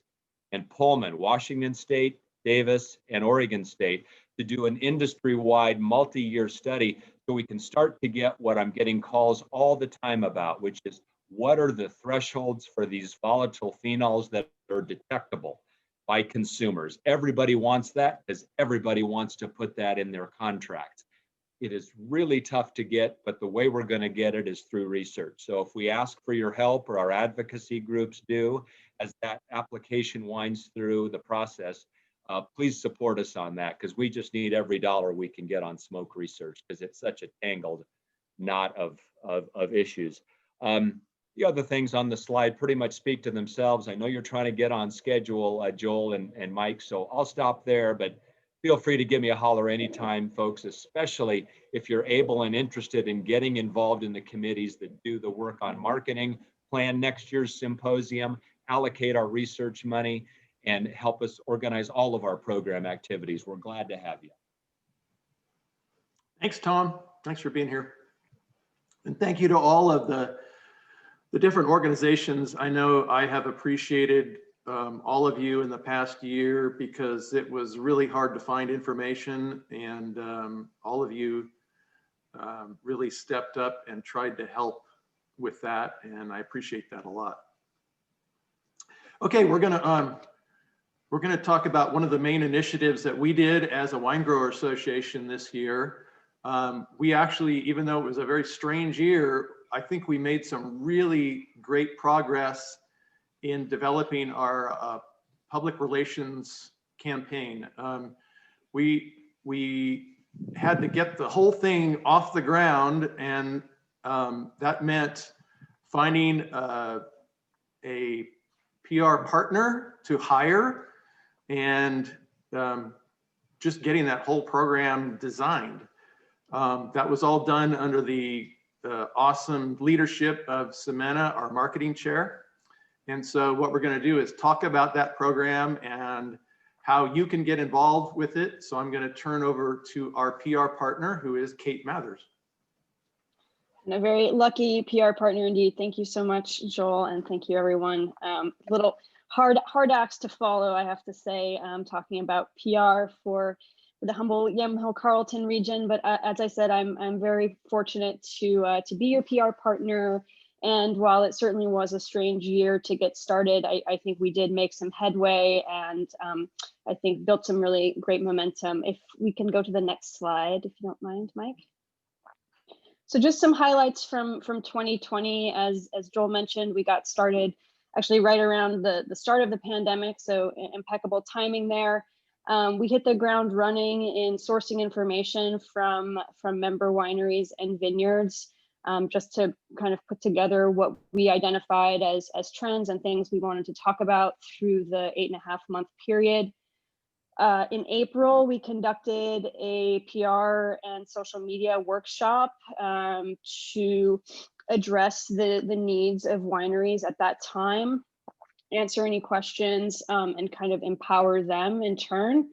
and Pullman, Washington State, Davis, and Oregon State to do an industry-wide multi-year study so we can start to get what I'm getting calls all the time about, which is what are the thresholds for these volatile phenols that are detectable by consumers. Everybody wants that because everybody wants to put that in their contracts. It is really tough to get, but the way we're going to get it is through research. So if we ask for your help, or our advocacy groups do, as that application winds through the process, please support us on that, because we just need every dollar we can get on smoke research because it's such a tangled knot of issues. The other things on the slide pretty much speak to themselves. I know you're trying to get on schedule, Joel and Mike, so I'll stop there, but feel free to give me a holler anytime, folks, especially if you're able and interested in getting involved in the committees that do the work on marketing, plan next year's symposium, allocate our research money, and help us organize all of our program activities. We're glad to have you. Thanks, Tom. Thanks for being here. And thank you to all of the different organizations. I know I have appreciated all of you in the past year because it was really hard to find information, and all of you really stepped up and tried to help with that, and I appreciate that a lot. Okay, we're gonna talk about one of the main initiatives that we did as a wine grower association this year. We actually, even though it was a very strange year, I think we made some really great progress in developing our public relations campaign. We had to get the whole thing off the ground, and that meant finding a PR partner to hire and just getting that whole program designed. That was all done under the awesome leadership of Ximena, our marketing chair. And so what we're going to do is talk about that program and how you can get involved with it. So I'm going to turn over to our PR partner, who is Kate Mathers. And a very lucky PR partner indeed. Thank you so much, Joel, and thank you, everyone. Little hard acts to follow, I have to say, talking about PR for the humble Yamhill Carlton region. But as I said, I'm very fortunate to be your PR partner. And while it certainly was a strange year to get started, I think we did make some headway, and I think built some really great momentum. If we can go to the next slide, if you don't mind, Mike. So just some highlights from 2020. As Joel mentioned, we got started actually right around the start of the pandemic, so impeccable timing there. We hit the ground running in sourcing information from member wineries and vineyards, just to kind of put together what we identified as trends and things we wanted to talk about through the 8.5-month period. In April, we conducted a PR and social media workshop to address the needs of wineries at that time, answer any questions, and kind of empower them in turn.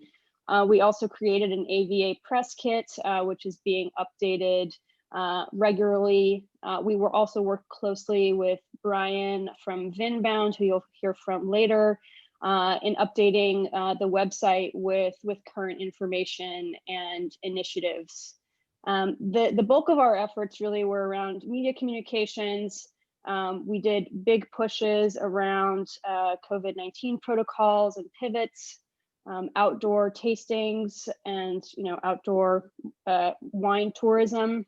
We also created an AVA press kit, which is being updated regularly. We will also work closely with Brian from Vinbound, who you'll hear from later, in updating the website with current information and initiatives. The bulk of our efforts really were around media communications. We did big pushes around COVID-19 protocols and pivots, outdoor tastings, and outdoor wine tourism.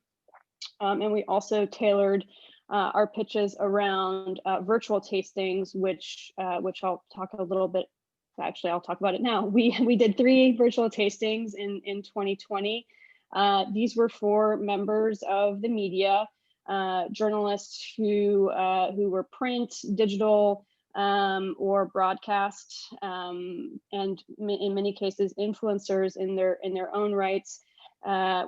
And we also tailored our pitches around virtual tastings, which I'll talk a little bit. Actually, I'll talk about it now. We did 3 virtual tastings in 2020. These were for members of the media, journalists who were print, digital, or broadcast, and in many cases influencers in their own rights.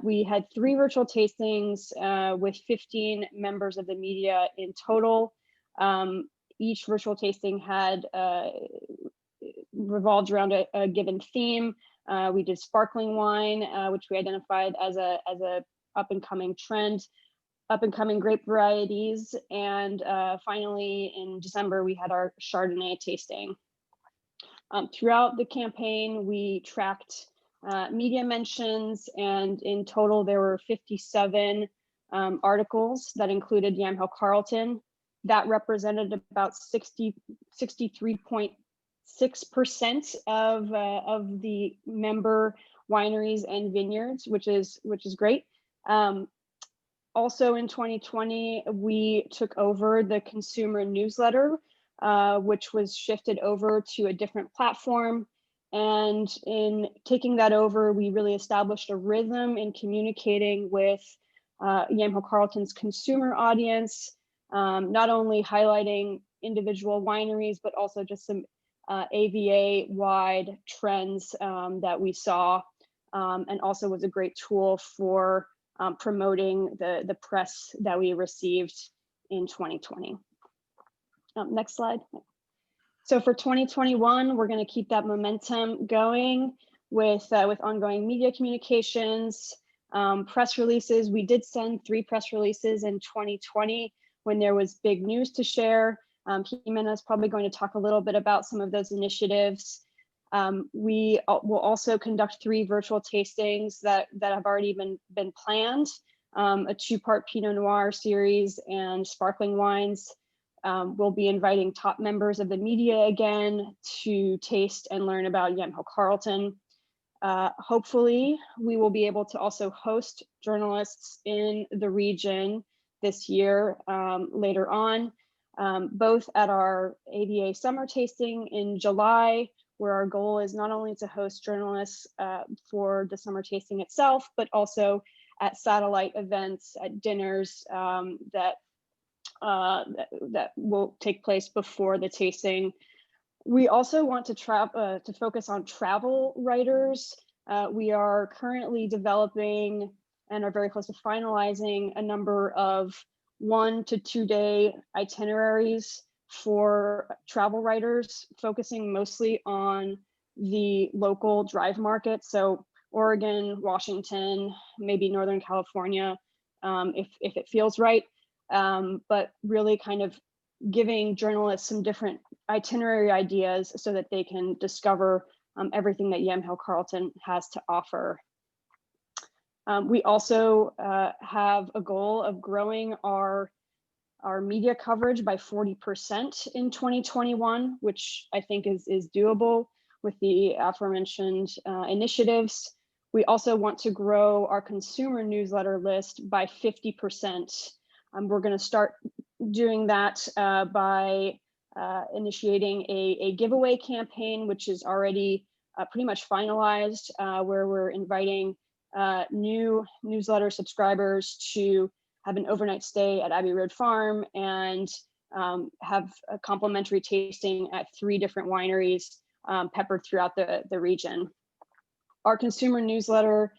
We had 3 virtual tastings with 15 members of the media in total. Each virtual tasting had revolved around a given theme. We did sparkling wine, which we identified as a up-and-coming trend, up-and-coming grape varieties, and finally in December we had our Chardonnay tasting. Throughout the campaign, we tracked media mentions, and in total there were 57 articles that included Yamhill Carlton. That represented about 63.6% of the member wineries and vineyards, which is great. Also in 2020, we took over the consumer newsletter, which was shifted over to a different platform. And in taking that over, we really established a rhythm in communicating with Yamhill Carlton's consumer audience, not only highlighting individual wineries, but also just some AVA-wide trends that we saw, and also was a great tool for promoting the press that we received in 2020. Next slide. So for 2021, we're going to keep that momentum going with ongoing media communications, press releases. We did send 3 press releases in 2020 when there was big news to share. Jimena is probably going to talk a little bit about some of those initiatives. We will also conduct 3 virtual tastings that have already been planned, a 2-part Pinot Noir series and sparkling wines. We'll be inviting top members of the media again to taste and learn about Yamhill Carlton. Hopefully, we will be able to also host journalists in the region this year later on, both at our AVA summer tasting in July, where our goal is not only to host journalists for the summer tasting itself, but also at satellite events, at dinners that will take place before the tasting. We also want to focus on travel writers. We are currently developing and are very close to finalizing a number of 1 to 2 day itineraries for travel writers, focusing mostly on the local drive market. So Oregon, Washington, maybe Northern California, if it feels right. But really kind of giving journalists some different itinerary ideas so that they can discover everything that Yamhill Carlton has to offer. We also have a goal of growing our media coverage by 40% in 2021, which I think is doable with the aforementioned initiatives. We also want to grow our consumer newsletter list by 50%. We're going to start doing that by initiating a giveaway campaign, which is already pretty much finalized, where we're inviting new newsletter subscribers to have an overnight stay at Abbey Road Farm and have a complimentary tasting at 3 different wineries peppered throughout the region. Our consumer newsletter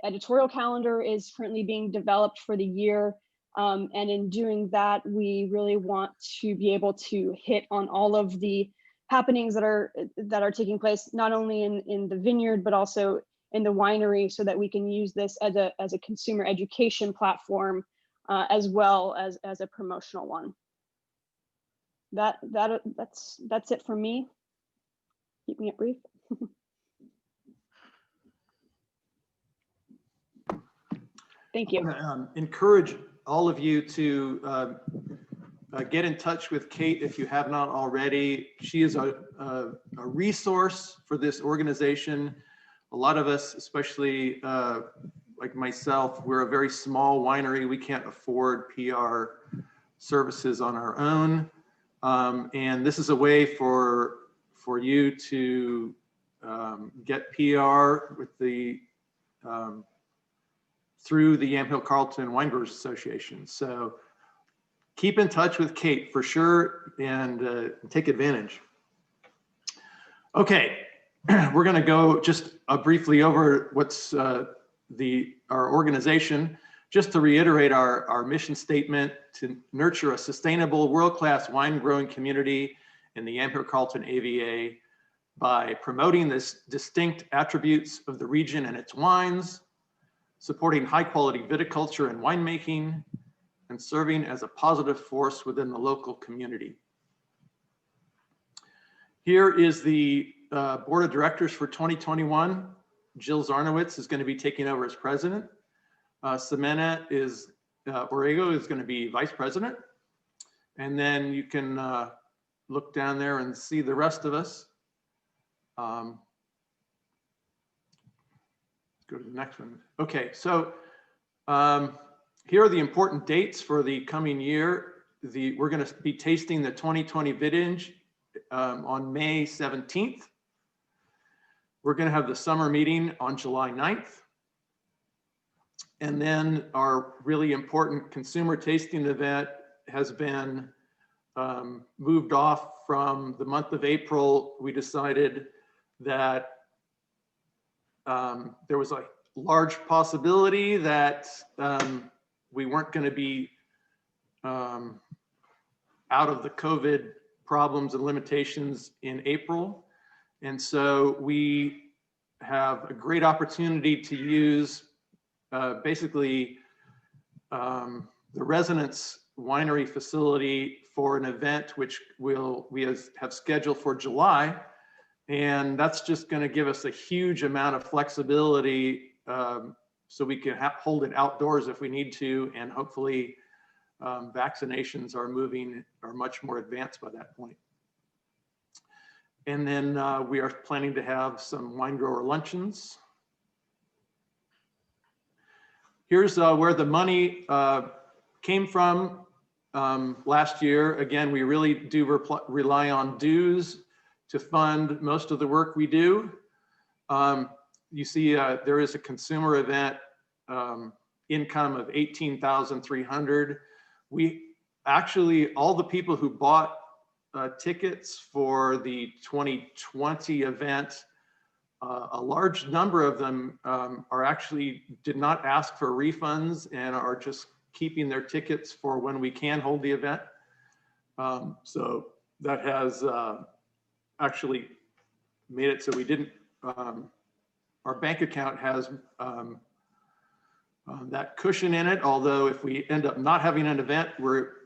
editorial calendar is currently being developed for the year. And in doing that, we really want to be able to hit on all of the happenings that are taking place, not only in the vineyard, but also in the winery, so that we can use this as a consumer education platform, as well as a promotional one. That's it for me. Keeping it brief. Thank you. Encourage all of you to get in touch with Kate if you have not already. She is a resource for this organization. A lot of us, especially like myself, we're a very small winery. We can't afford PR services on our own. And this is a way for you to get PR with the through the Yamhill Carlton Winegrowers Association. So keep in touch with Kate for sure, and take advantage. Okay, we're going to go just briefly over what's our organization. Just to reiterate our mission statement: to nurture a sustainable world-class wine growing community in the Yamhill Carlton AVA by promoting the distinct attributes of the region and its wines, supporting high quality viticulture and winemaking, and serving as a positive force within the local community. Here is the board of directors for 2021. Jill Zarnowitz is going to be taking over as president. Ximena Orrego is going to be vice president. And then you can look down there and see the rest of us. Go to the next one. Okay, so here are the important dates for the coming year. We're going to be tasting the 2020 vintage on May 17th. We're going to have the summer meeting on July 9th. And then our really important consumer tasting event has been moved off from the month of April. We decided that there was a large possibility that we weren't going to be out of the COVID problems and limitations in April. And so we have a great opportunity to use basically the Resonance Winery facility for an event which we have scheduled for July. And that's just going to give us a huge amount of flexibility so we can hold it outdoors if we need to, and hopefully vaccinations are much more advanced by that point. And then we are planning to have some wine grower luncheons. Here's where the money came from last year. Again, we really do rely on dues to fund most of the work we do. You see there is a consumer event income of $18,300. We actually, all the people who bought tickets for the 2020 event, a large number of them did not ask for refunds and are just keeping their tickets for when we can hold the event. So that has actually made it so we didn't, our bank account has that cushion in it, although if we end up not having an event,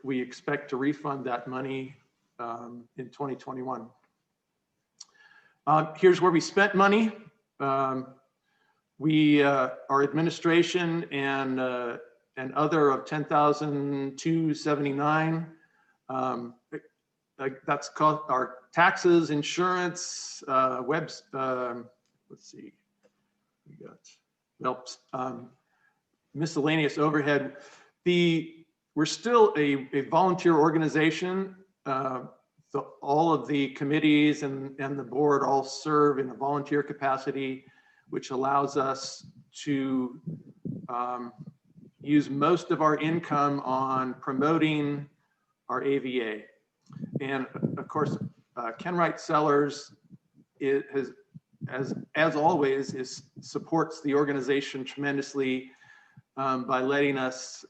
we expect to refund that money in 2021. Here's where we spent money. Our administration and other of 10,279. That's called our taxes, insurance, let's see, we got miscellaneous overhead. We're still a volunteer organization. All of the committees and the board all serve in a volunteer capacity, which allows us to use most of our income on promoting our AVA. And of course, Ken Wright Cellars as always, supports the organization tremendously by letting us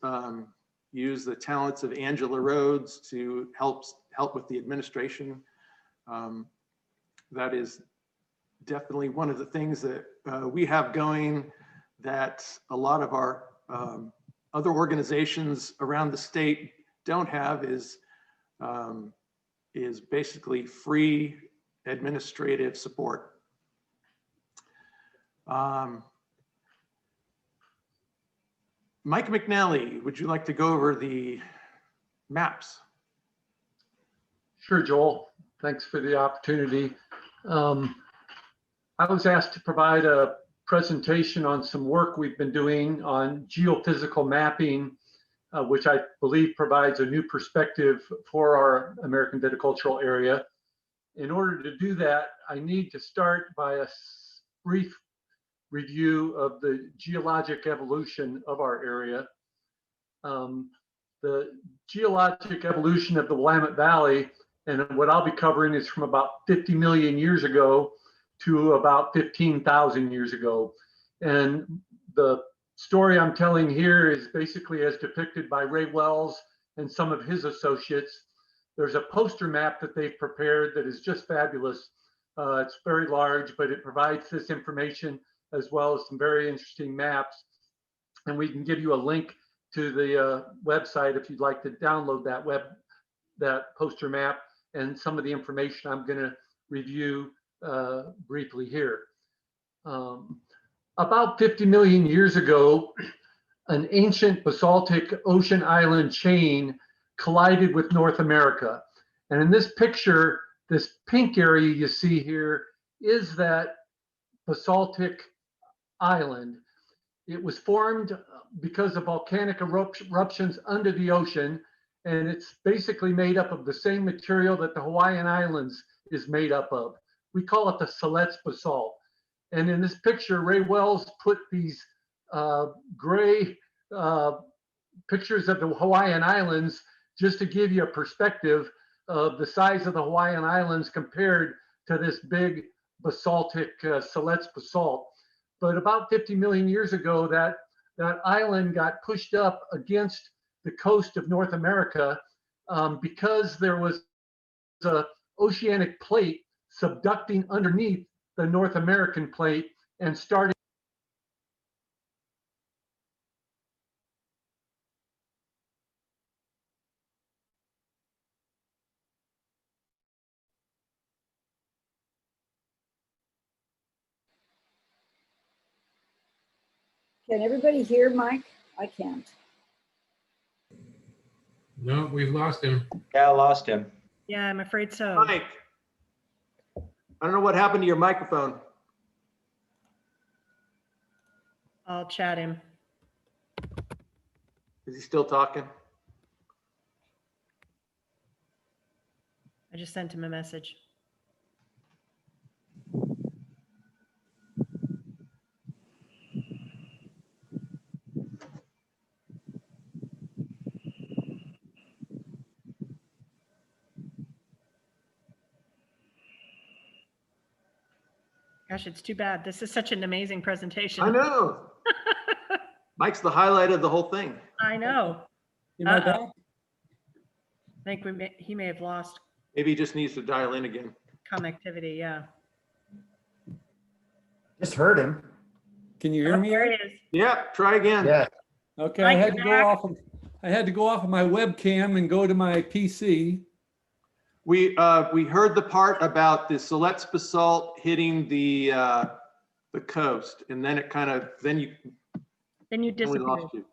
use the talents of Angela Rhodes to help with the administration. That is definitely one of the things that we have going that a lot of our other organizations around the state don't have, is basically free administrative support. Mike McNally, would you like to go over the maps? Sure, Joel. Thanks for the opportunity. I was asked to provide a presentation on some work we've been doing on geophysical mapping, which I believe provides a new perspective for our American viticultural area. In order to do that, I need to start by a brief review of the geologic evolution of our area. The geologic evolution of the Willamette Valley, and what I'll be covering, is from about 50 million years ago to about 15,000 years ago. And the story I'm telling here is basically as depicted by Ray Wells and some of his associates. There's a poster map that they've prepared that is just fabulous. It's very large, but it provides this information as well as some very interesting maps. And we can give you a link to the website if you'd like to download that poster map and some of the information I'm going to review briefly here. About 50 million years ago, an ancient basaltic ocean island chain collided with North America. And in this picture, this pink area you see here is that basaltic island. It was formed because of volcanic eruptions under the ocean, and it's basically made up of the same material that the Hawaiian Islands is made up of. We call it the Siletz basalt. And in this picture, Ray Wells put these gray pictures of the Hawaiian Islands just to give you a perspective of the size of the Hawaiian Islands compared to this big basaltic Siletz basalt. But about 50 million years ago, that island got pushed up against the coast of North America because there was an oceanic plate subducting underneath the North American plate and starting. Can everybody hear Mike? I can't. No, we've lost him. Yeah, I lost him. Yeah, I'm afraid so. Mike, I don't know what happened to your microphone. I'll chat him. Is he still talking? I just sent him a message. Gosh, it's too bad. This is such an amazing presentation. I know. Mike's the highlight of the whole thing. I know. You know that? I think he may have lost Maybe he just needs to dial in again. connectivity. Yeah. Just heard him. Can you hear me? There he Ed? is. Yeah, try again. Yeah. Okay, Mike, I had you're to go back. off of my webcam and go to my PC. We heard the part about the Siletz basalt hitting the coast, and then it kind of, then we Disappeared. lost you.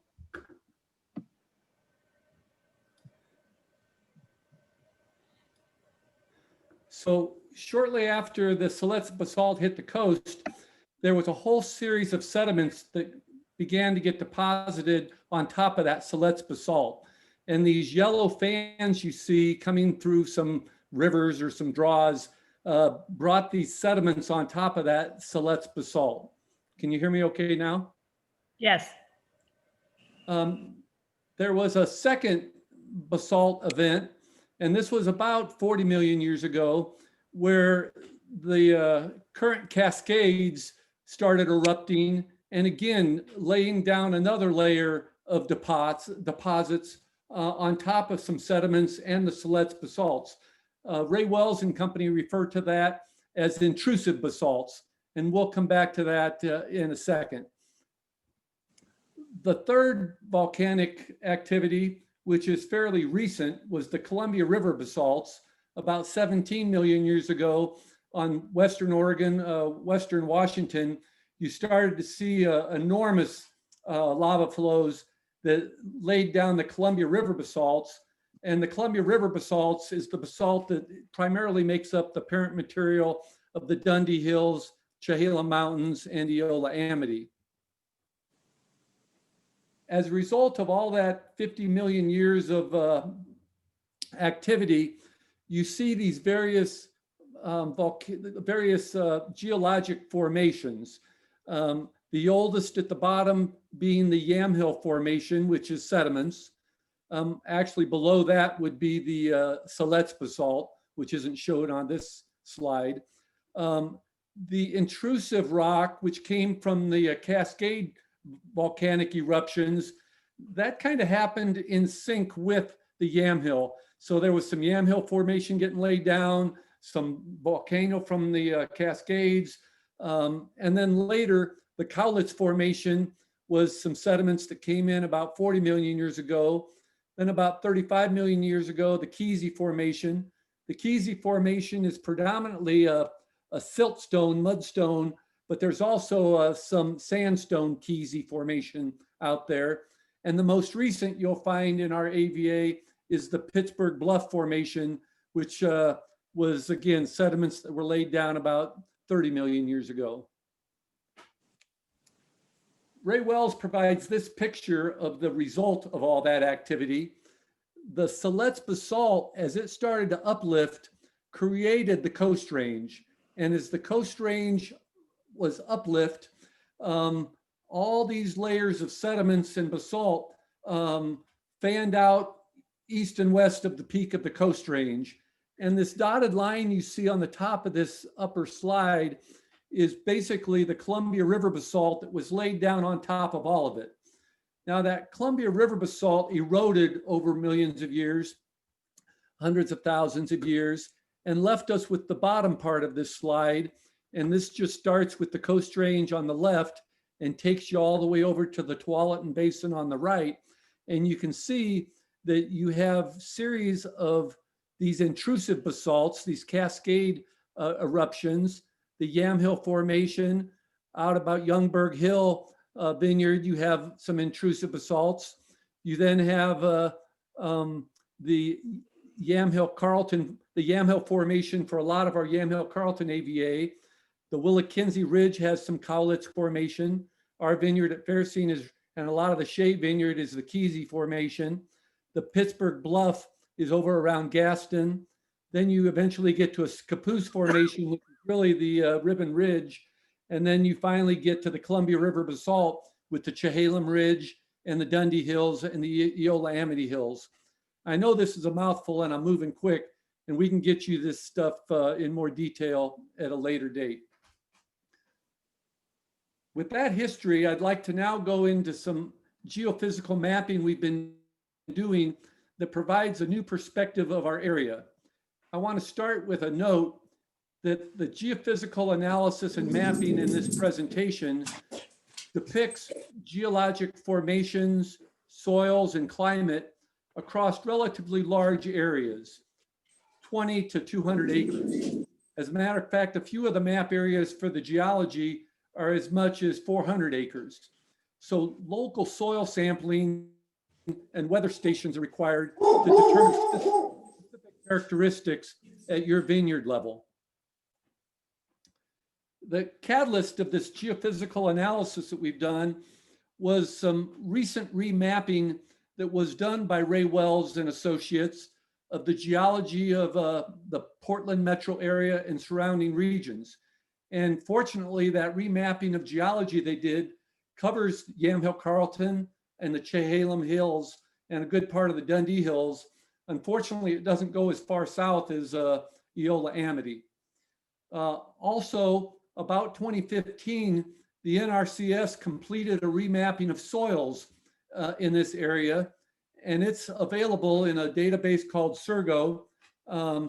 So shortly after the Siletz basalt hit the coast, there was a whole series of sediments that began to get deposited on top of that Siletz basalt. And these yellow fans you see coming through some rivers or some draws brought these sediments on top of that Siletz basalt. Can you hear me okay now? Yes. There was a second basalt event, and this was about 40 million years ago, where the current cascades started erupting and again laying down another layer of deposits on top of some sediments and the Siletz basalts. Ray Wells and company refer to that as intrusive basalts, and we'll come back to that in a second. The third volcanic activity, which is fairly recent, was the Columbia River basalts about 17 million years ago on Western Oregon, Western Washington. You started to see enormous lava flows that laid down the Columbia River basalts. And the Columbia River basalts is the basalt that primarily makes up the parent material of the Dundee Hills, Chehalem Mountains, and Eola Amity. As a result of all that 50 million years of activity, you see these various geologic formations. The oldest at the bottom being the Yamhill Formation, which is sediments. Actually below that would be the Siletz basalt, which isn't shown on this slide. The intrusive rock, which came from the Cascade volcanic eruptions, that kind of happened in sync with the Yamhill. So there was some Yamhill Formation getting laid down, some volcano from the Cascades, and then later the Cowlitz Formation was some sediments that came in about 40 million years ago. Then about 35 million years ago, the Kesey Formation. The Kesey Formation is predominantly a siltstone, mudstone, but there's also some sandstone Kesey Formation out there. And the most recent you'll find in our AVA is the Pittsburgh Bluff Formation, which was, again, sediments that were laid down about 30 million years ago. Ray Wells provides this picture of the result of all that activity. The Siletz basalt, as it started to uplift, created the Coast Range. And as the Coast Range was uplift, all these layers of sediments and basalt fanned out east and west of the peak of the Coast Range. And this dotted line you see on the top of this upper slide is basically the Columbia River basalt that was laid down on top of all of it. Now that Columbia River basalt eroded over millions of years, hundreds of thousands of years, and left us with the bottom part of this slide. And this just starts with the Coast Range on the left and takes you all the way over to the Tualatin Basin on the right. And you can see that you have series of these intrusive basalts, these cascade eruptions, the Yamhill Formation. Out about Youngberg Hill Vineyard, you have some intrusive basalts. You then have the Yamhill Carlton, the Yamhill Formation for a lot of our Yamhill Carlton AVA. The Willett-Kinsey Ridge has some Cowlitz Formation. Our vineyard at Fairstein is, and a lot of the Shea Vineyard is the Kesey Formation. The Pittsburgh Bluff is over around Gaston. Then you eventually get to a Caboose Formation, which is really the Ribbon Ridge. And then you finally get to the Columbia River basalt with the Chehalem Ridge and the Dundee Hills and the Eola Amity Hills. I know this is a mouthful and I'm moving quick, and we can get you this stuff in more detail at a later date. With that history, I'd like to now go into some geophysical mapping we've been doing that provides a new perspective of our area. I want to start with a note that the geophysical analysis and mapping in this presentation depicts geologic formations, soils, and climate across relatively large areas, 20 to 200 acres. As a matter of fact, a few of the map areas for the geology are as much as 400 acres. So local soil sampling and weather stations are required to determine specific characteristics at your vineyard level. The catalyst of this geophysical analysis that we've done was some recent remapping that was done by Ray Wells and Associates of the geology of the Portland metro area and surrounding regions. And fortunately, that remapping of geology they did covers Yamhill Carlton and the Chehalem Hills and a good part of the Dundee Hills. Unfortunately, it doesn't go as far south as Eola Amity. Also, about 2015, the NRCS completed a remapping of soils in this area, and it's available in a database called SURGO,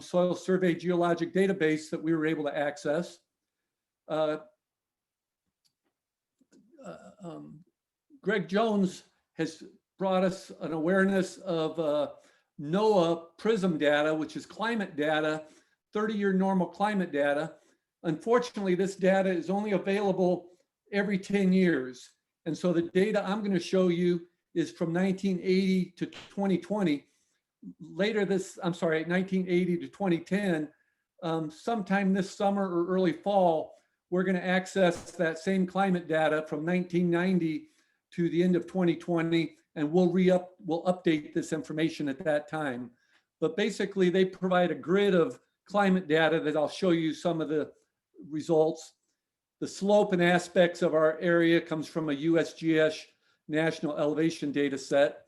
Soil Survey Geologic Database, that we were able to access. Greg Jones has brought us an awareness of NOAA PRISM data, which is climate data, 30-year normal climate data. Unfortunately, this data is only available every 10 years. And so the data I'm going to show you is from 1980 to 2020. Later this, I'm sorry, 1980 to 2010, sometime this summer or early fall, we're going to access that same climate data from 1990 to the end of 2020, and we'll update this information at that time. But basically, they provide a grid of climate data that I'll show you some of the results. The slope and aspects of our area comes from a USGS national elevation data set.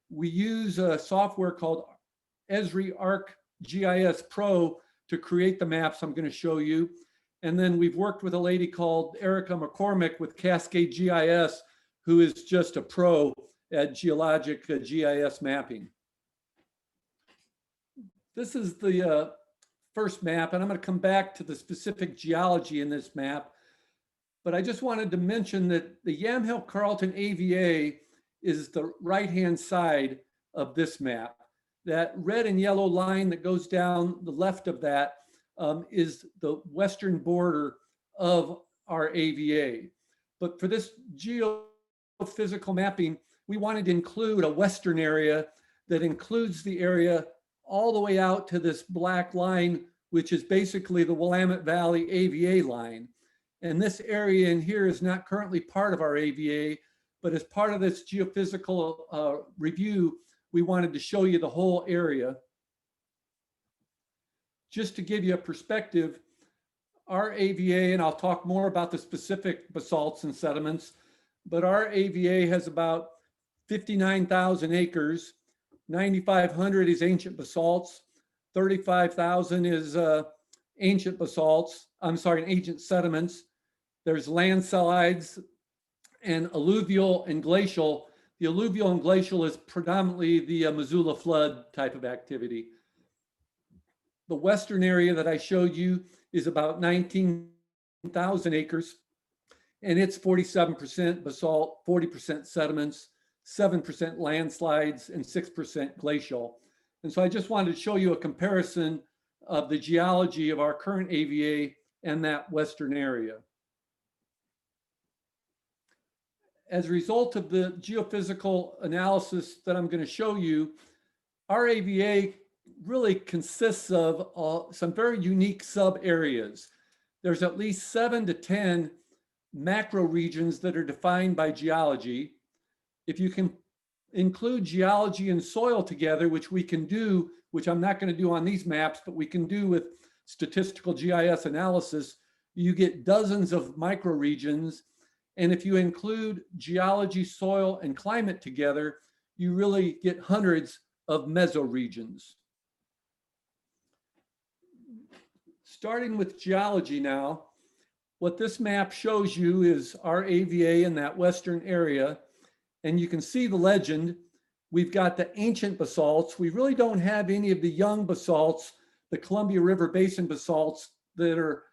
We use a software called Esri ArcGIS Pro to create the maps I'm going to show you. And then we've worked with a lady called Erica McCormick with Cascade GIS, who is just a pro at geologic GIS mapping. This is the first map, and I'm going to come back to the specific geology in this map. But I just wanted to mention that the Yamhill Carlton AVA is the right-hand side of this map. That red and yellow line that goes down the left of that is the western border of our AVA. But for this geophysical mapping, we wanted to include a western area that includes the area all the way out to this black line, which is basically the Willamette Valley AVA line. And this area in here is not currently part of our AVA, but as part of this geophysical review, we wanted to show you the whole area. Just to give you a perspective, our AVA, and I'll talk more about the specific basalts and sediments, but our AVA has about 59,000 acres, 9,500 is ancient basalts, 35,000 is ancient basalts, ancient sediments. There's landslides and alluvial and glacial. The alluvial and glacial is predominantly the Missoula flood type of activity. The western area that I showed you is about 19,000 acres, and it's 47% basalt, 40% sediments, 7% landslides, and 6% glacial. And so I just wanted to show you a comparison of the geology of our current AVA and that western area. As a result of the geophysical analysis that I'm going to show you, our AVA really consists of some very unique sub areas. There's at least 7 to 10 macro regions that are defined by geology. If you can include geology and soil together, which we can do, which I'm not going to do on these maps, but we can do with statistical GIS analysis, you get dozens of micro regions. And if you include geology, soil, and climate together, you really get hundreds of mesoregions. Starting with geology now, what this map shows you is our AVA in that western area. And you can see the legend. We've got the ancient basalts. We really don't have any of the young basalts, the Columbia River Basin basalts that are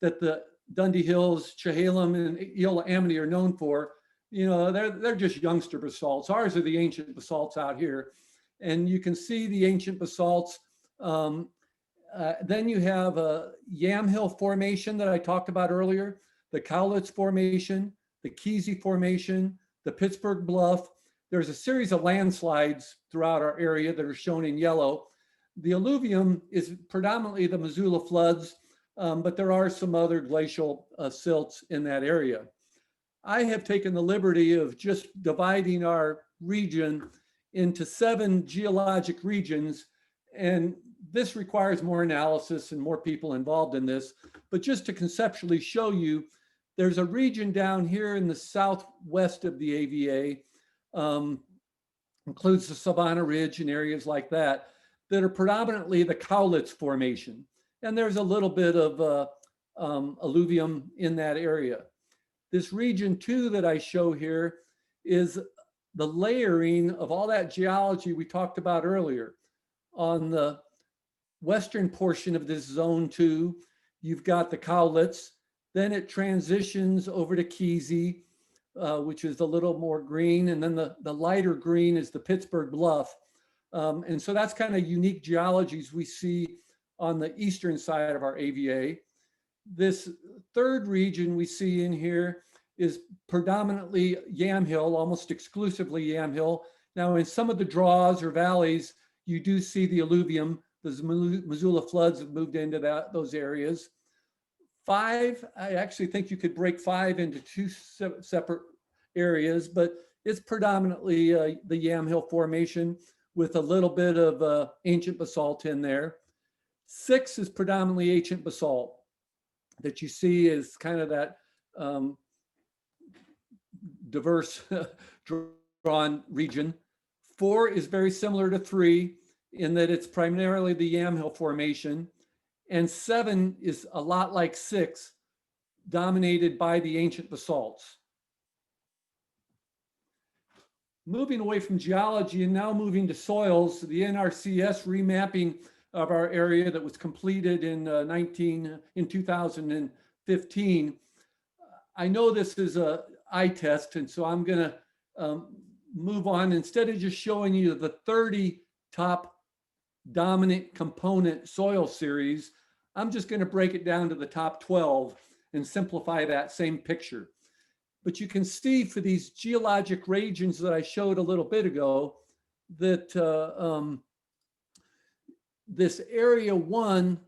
that the Dundee Hills, Chehalem, and Eola Amity are known for, they're just youngster basalts. Ours are the ancient basalts out here. And you can see the ancient basalts. Then you have a Yamhill Formation that I talked about earlier, the Cowlitz Formation, the Kesey Formation, the Pittsburgh Bluff. There's a series of landslides throughout our area that are shown in yellow. The alluvium is predominantly the Missoula floods, but there are some other glacial silts in that area. I have taken the liberty of just dividing our region into 7 geologic regions, and this requires more analysis and more people involved in this. But just to conceptually show you, there's a region down here in the southwest of the AVA, includes the Savannah Ridge and areas like that, that are predominantly the Cowlitz Formation. And there's a little bit of alluvium in that area. This region 2 that I show here is the layering of all that geology we talked about earlier. On the western portion of this zone 2, you've got the Cowlitz, then it transitions over to Kesey, which is a little more green, and then the lighter green is the Pittsburgh Bluff. And so that's kind of unique geologies we see on the eastern side of our AVA. This third region we see in here is predominantly Yamhill, almost exclusively Yamhill. Now in some of the draws or valleys, you do see the alluvium. The Missoula floods have moved into those areas. 5, I actually think you could break 5 into 2 separate areas, but it's predominantly the Yamhill Formation with a little bit of ancient basalt in there. 6 is predominantly ancient basalt that you see is kind of that diverse drawn region. 4 is very similar to 3 in that it's primarily the Yamhill Formation. And 7 is a lot like 6, dominated by the ancient basalts. Moving away from geology and now moving to soils, the NRCS remapping of our area that was completed in 2015. I know this is a eye test, and so I'm going to move on. Instead of just showing you the 30 top dominant component soil series, I'm just going to break it down to the top 12 and simplify that same picture. But you can see for these geologic regions that I showed a little bit ago that this area 1,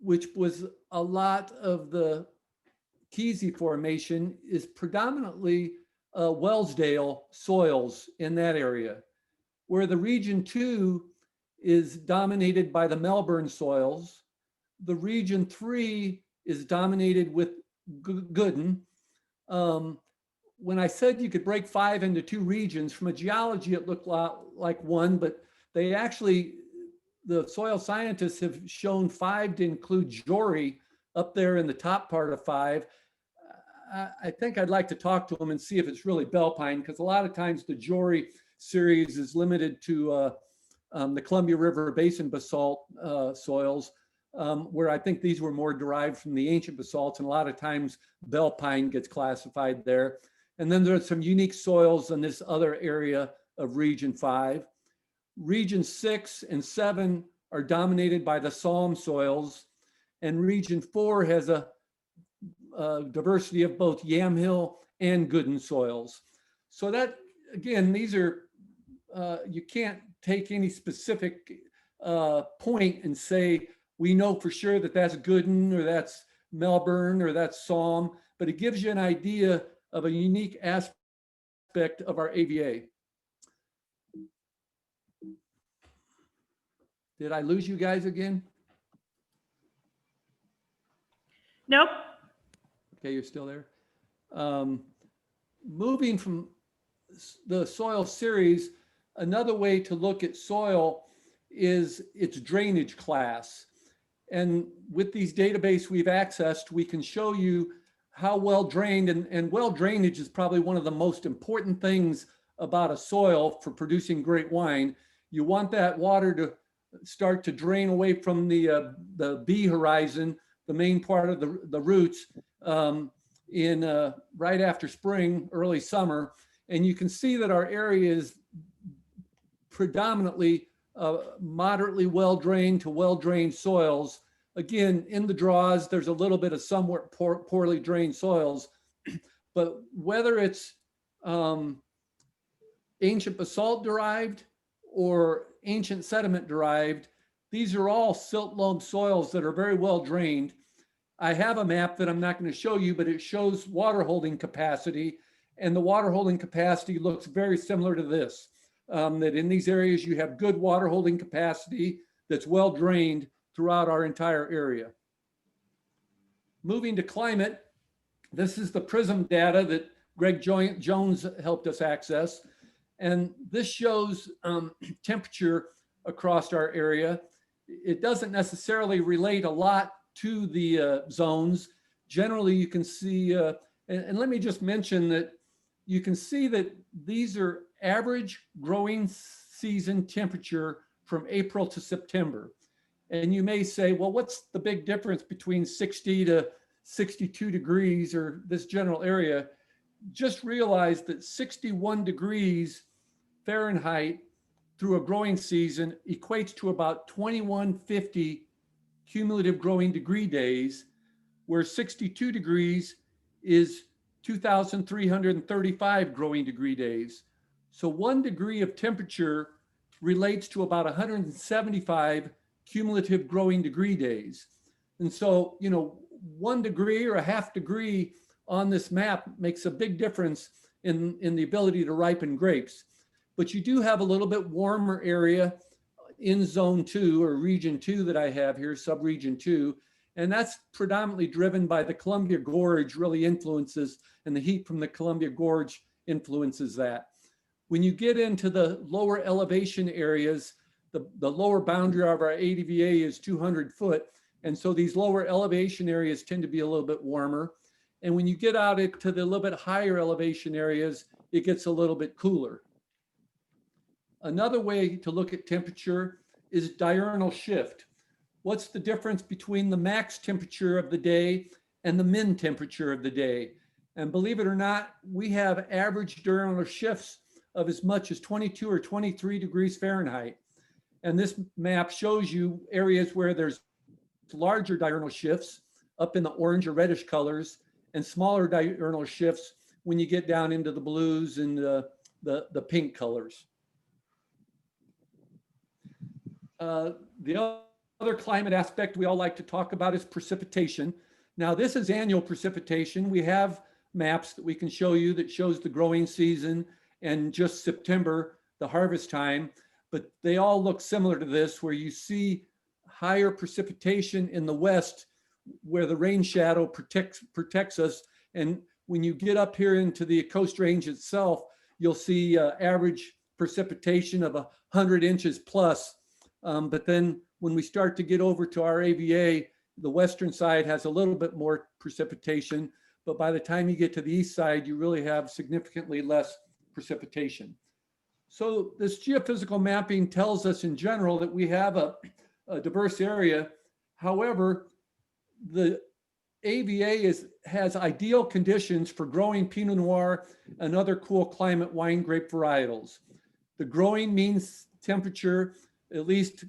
which was a lot of the Kesey Formation, is predominantly Wellsdale soils in that area, where the region 2 is dominated by the Melbourne soils. The region 3 is dominated with Gooden. When I said you could break 5 into 2 regions, from a geology it looked like 1, but they actually, the soil scientists have shown 5 to include Jory up there in the top part of 5. I think I'd like to talk to them and see if it's really Belpine, because a lot of times the Jory series is limited to the Columbia River Basin basalt soils, where I think these were more derived from the ancient basalts, and a lot of times Belpine gets classified there. And then there's some unique soils in this other area of region 5. Region 6 and 7 are dominated by the Salm soils, and region 4 has a diversity of both Yamhill and Gooden soils. So that, again, these are, you can't take any specific point and say, we know for sure that that's Gooden or that's Melbourne or that's Salm, but it gives you an idea of a unique aspect of our AVA. Did I lose you guys again? Nope. Okay, you're still there. Moving from the soil series, another way to look at soil is its drainage class. And with these databases we've accessed, we can show you how well drained, and well drainage is probably one of the most important things about a soil for producing great wine. You want that water to start to drain away from the B horizon, the main part of the roots, in right after spring, early summer. And you can see that our area is predominantly moderately well-drained to well-drained soils. Again, in the draws, there's a little bit of somewhat poorly drained soils, but whether it's ancient basalt derived or ancient sediment derived, these are all silt loam soils that are very well drained. I have a map that I'm not going to show you, but it shows water holding capacity, and the water holding capacity looks very similar to this. That in these areas you have good water holding capacity that's well drained throughout our entire area. Moving to climate, this is the PRISM data that Greg Jones helped us access. And this shows temperature across our area. It doesn't necessarily relate a lot to the zones. Generally, you can see, and let me just mention that you can see that these are average growing season temperature from April to September. And you may say, well, what's the big difference between 60 to 62 degrees or this general area? Just realize that 61 degrees Fahrenheit through a growing season equates to about 2150 cumulative growing degree days, where 62 degrees is 2,335 growing degree days. So 1 degree of temperature relates to about 175 cumulative growing degree days. And so, 1 degree or a half degree on this map makes a big difference in the ability to ripen grapes. But you do have a little bit warmer area in zone 2 or region 2 that I have here, subregion 2. And that's predominantly driven by the Columbia Gorge really influences, and the heat from the Columbia Gorge influences that. When you get into the lower elevation areas, the lower boundary of our ADVA is 200 foot. And so these lower elevation areas tend to be a little bit warmer. And when you get out to the little bit higher elevation areas, it gets a little bit cooler. Another way to look at temperature is diurnal shift. What's the difference between the max temperature of the day and the min temperature of the day? And believe it or not, we have average diurnal shifts of as much as 22 or 23 degrees Fahrenheit. And this map shows you areas where there's larger diurnal shifts up in the orange or reddish colors, and smaller diurnal shifts when you get down into the blues and the pink colors. The other climate aspect we all like to talk about is precipitation. Now, this is annual precipitation. We have maps that we can show you that shows the growing season and just September, the harvest time, but they all look similar to this, where you see higher precipitation in the west where the rain shadow protects us. And when you get up here into the Coast Range itself, you'll see average precipitation of 100 inches plus. But then when we start to get over to our AVA, the western side has a little bit more precipitation, but by the time you get to the east side, you really have significantly less precipitation. So this geophysical mapping tells us in general that we have a diverse area. However, the AVA has ideal conditions for growing Pinot Noir and other cool climate wine grape varietals. The growing mean temperature, at least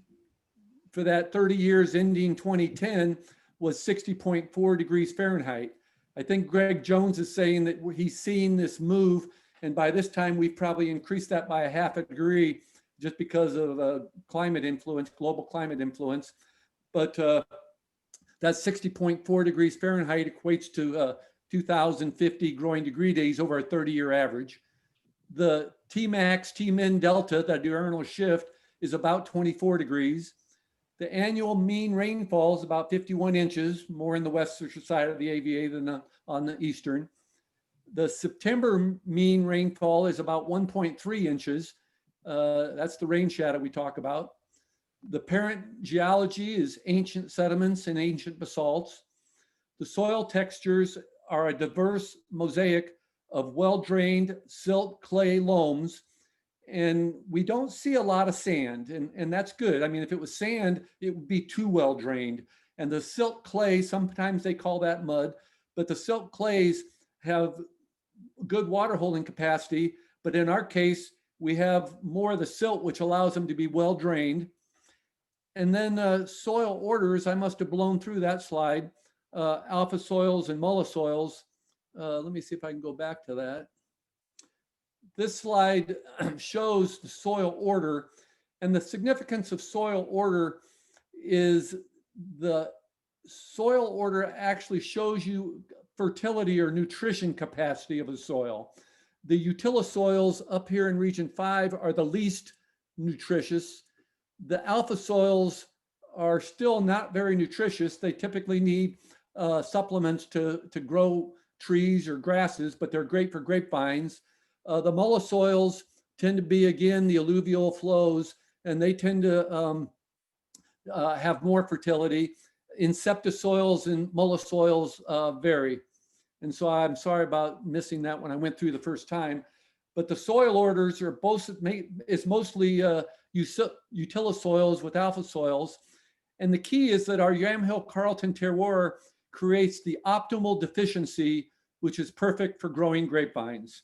for that 30 years ending 2010, was 60.4 degrees Fahrenheit. I think Greg Jones is saying that he's seen this move, and by this time we've probably increased that by a half a degree just because of climate influence, global climate influence. But that 60.4 degrees Fahrenheit equates to 2,050 growing degree days over a 30-year average. The Tmax, Tmin delta, that diurnal shift, is about 24 degrees. The annual mean rainfall is about 51 inches, more in the western side of the AVA than on the eastern. The September mean rainfall is about 1.3 inches. That's the rain shadow we talk about. The parent geology is ancient sediments and ancient basalts. The soil textures are a diverse mosaic of well-drained silt clay loams. and we don't see a lot of sand, and that's good. I mean, if it was sand, it would be too well drained. And the silt clay, sometimes they call that mud, but the silt clays have good water holding capacity. But in our case, we have more of the silt, which allows them to be well drained. And then soil orders, I must have blown through that slide, alpha soils and mulla soils. Let me see if I can go back to that. This slide shows the soil order, and the significance of soil order is the soil order actually shows you fertility or nutrition capacity of a soil. The utilisoils up here in region 5 are the least nutritious. The alpha soils are still not very nutritious. They typically need supplements to grow trees or grasses, but they're great for grapevines. The mulla soils tend to be, again, the alluvial flows, and they tend to have more fertility. Incepta soils and mulla soils vary. And so I'm sorry about missing that when I went through the first time. But the soil orders are both, it's mostly utilisoils with alpha soils. And the key is that our Yamhill Carlton terroir creates the optimal deficiency, which is perfect for growing grapevines.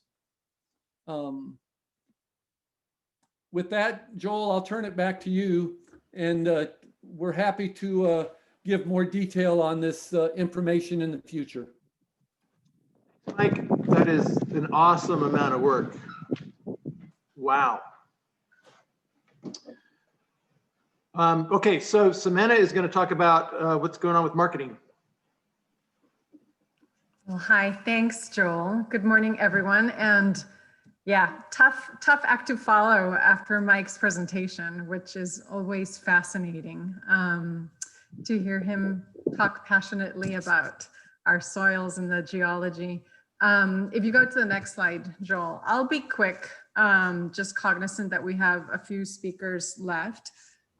With that, Joel, I'll turn it back to you, and we're happy to give more detail on this information in the future. Mike, that is an awesome amount of work. Wow. Okay, so Samantha is going to talk about what's going on with marketing. Well, hi, thanks, Joel. Good morning, everyone. And yeah, tough act to follow after Mike's presentation, which is always fascinating to hear him talk passionately about our soils and the geology. If you go to the next slide, Joel, I'll be quick, just cognizant that we have a few speakers left.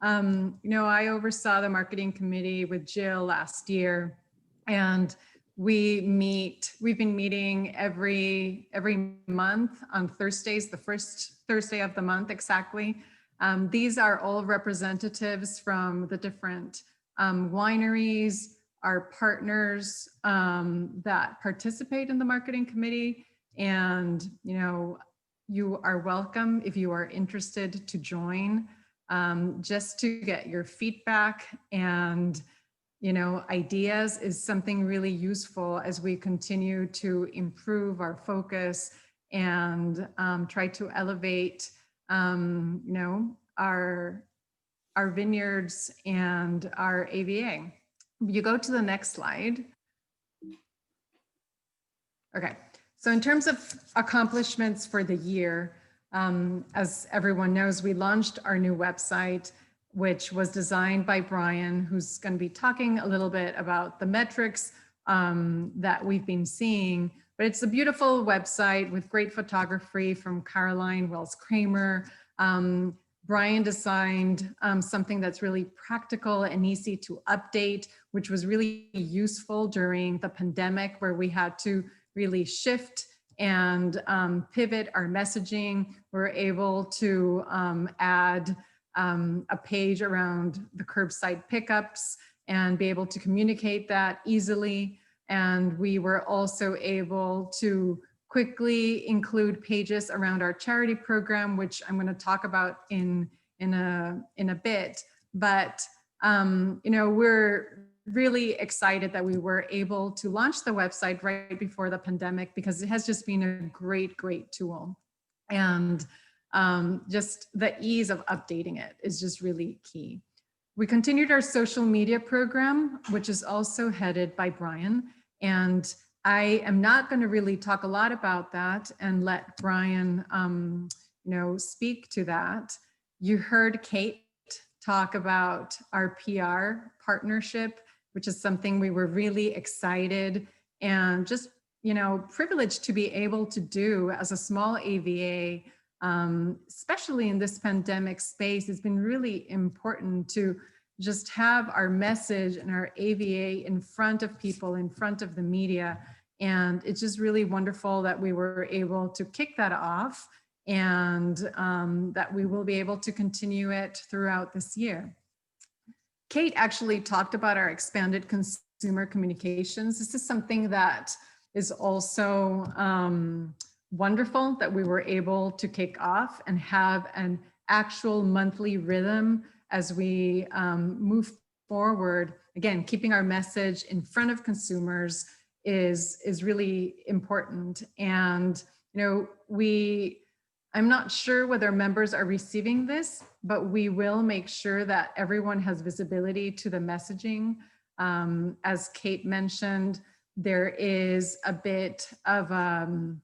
You know, I oversaw the marketing committee with Jill last year, and we've been meeting every month on Thursdays, the first Thursday of the month exactly. These are all representatives from the different wineries, our partners that participate in the marketing committee. And, you know, you are welcome if you are interested to join, just to get your feedback and, you know, ideas is something really useful as we continue to improve our focus and try to elevate, you know, our vineyards and our AVA. You go to the next slide. Okay, so in terms of accomplishments for the year, as everyone knows, we launched our new website, which was designed by Brian, who's going to be talking a little bit about the metrics that we've been seeing. But it's a beautiful website with great photography from Caroline Wells-Kramer. Brian designed something that's really practical and easy to update, which was really useful during the pandemic, where we had to really shift and pivot our messaging. We're able to add a page around the curbside pickups and be able to communicate that easily. And we were also able to quickly include pages around our charity program, which I'm going to talk about in a bit. But you know, we're really excited that we were able to launch the website right before the pandemic, because it has just been a great tool. And just the ease of updating it is just really key. We continued our social media program, which is also headed by Brian. And I am not going to really talk a lot about that and let Brian, you know, speak to that. You heard Kate talk about our PR partnership, which is something we were really excited and just, you know, privileged to be able to do as a small AVA, especially in this pandemic space. It's been really important to just have our message and our AVA in front of people, in front of the media. And it's just really wonderful that we were able to kick that off and that we will be able to continue it throughout this year. Kate actually talked about our expanded consumer communications. This is something that is also wonderful that we were able to kick off and have an actual monthly rhythm as we move forward. Again, keeping our message in front of consumers is really important. And, you know, I'm not sure whether members are receiving this, but we will make sure that everyone has visibility to the messaging. As Kate mentioned, there is a bit of,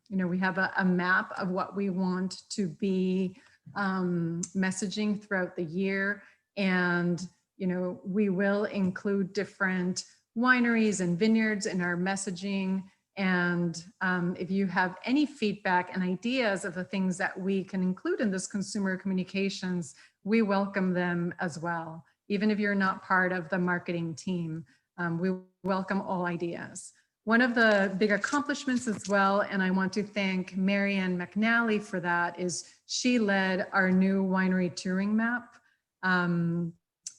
you know, we have a map of what we want to be messaging throughout the year. And, you know, we will include different wineries and vineyards in our messaging. And if you have any feedback and ideas of the things that we can include in this consumer communications, we welcome them as well. Even if you're not part of the marketing team, we welcome all ideas. One of the big accomplishments as well, and I want to thank Marianne McNally for that, is she led our new winery touring map.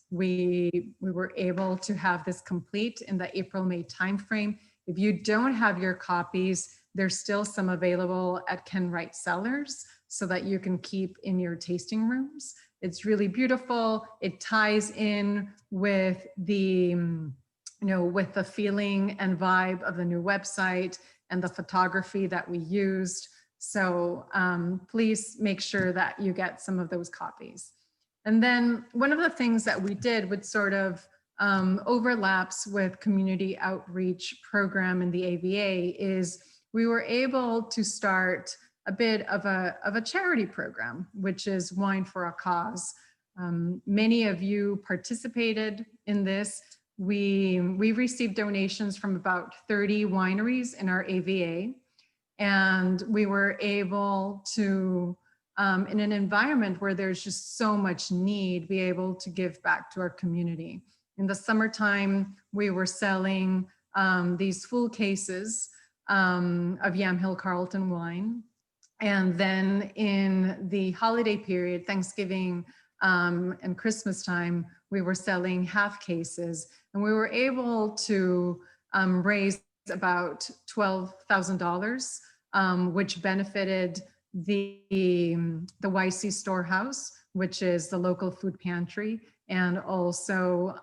We were able to have this complete in the April-May timeframe. If you don't have your copies, there's still some available at Ken Wright Cellars so that you can keep in your tasting rooms. It's really beautiful. It ties in with the, you know, with the feeling and vibe of the new website and the photography that we used. So please make sure that you get some of those copies. And then one of the things that we did would sort of overlaps with community outreach program in the AVA is we were able to start a bit of a charity program, which is Wine for a Cause. Many of you participated in this. We received donations from about 30 wineries in our AVA, and we were able to, in an environment where there's just so much need, be able to give back to our community. In the summertime, we were selling these full cases of Yamhill Carlton wine. And then in the holiday period, Thanksgiving and Christmas time, we were selling half cases. And we were able to raise about $12,000, which benefited the YC Storehouse, which is the local food pantry. And also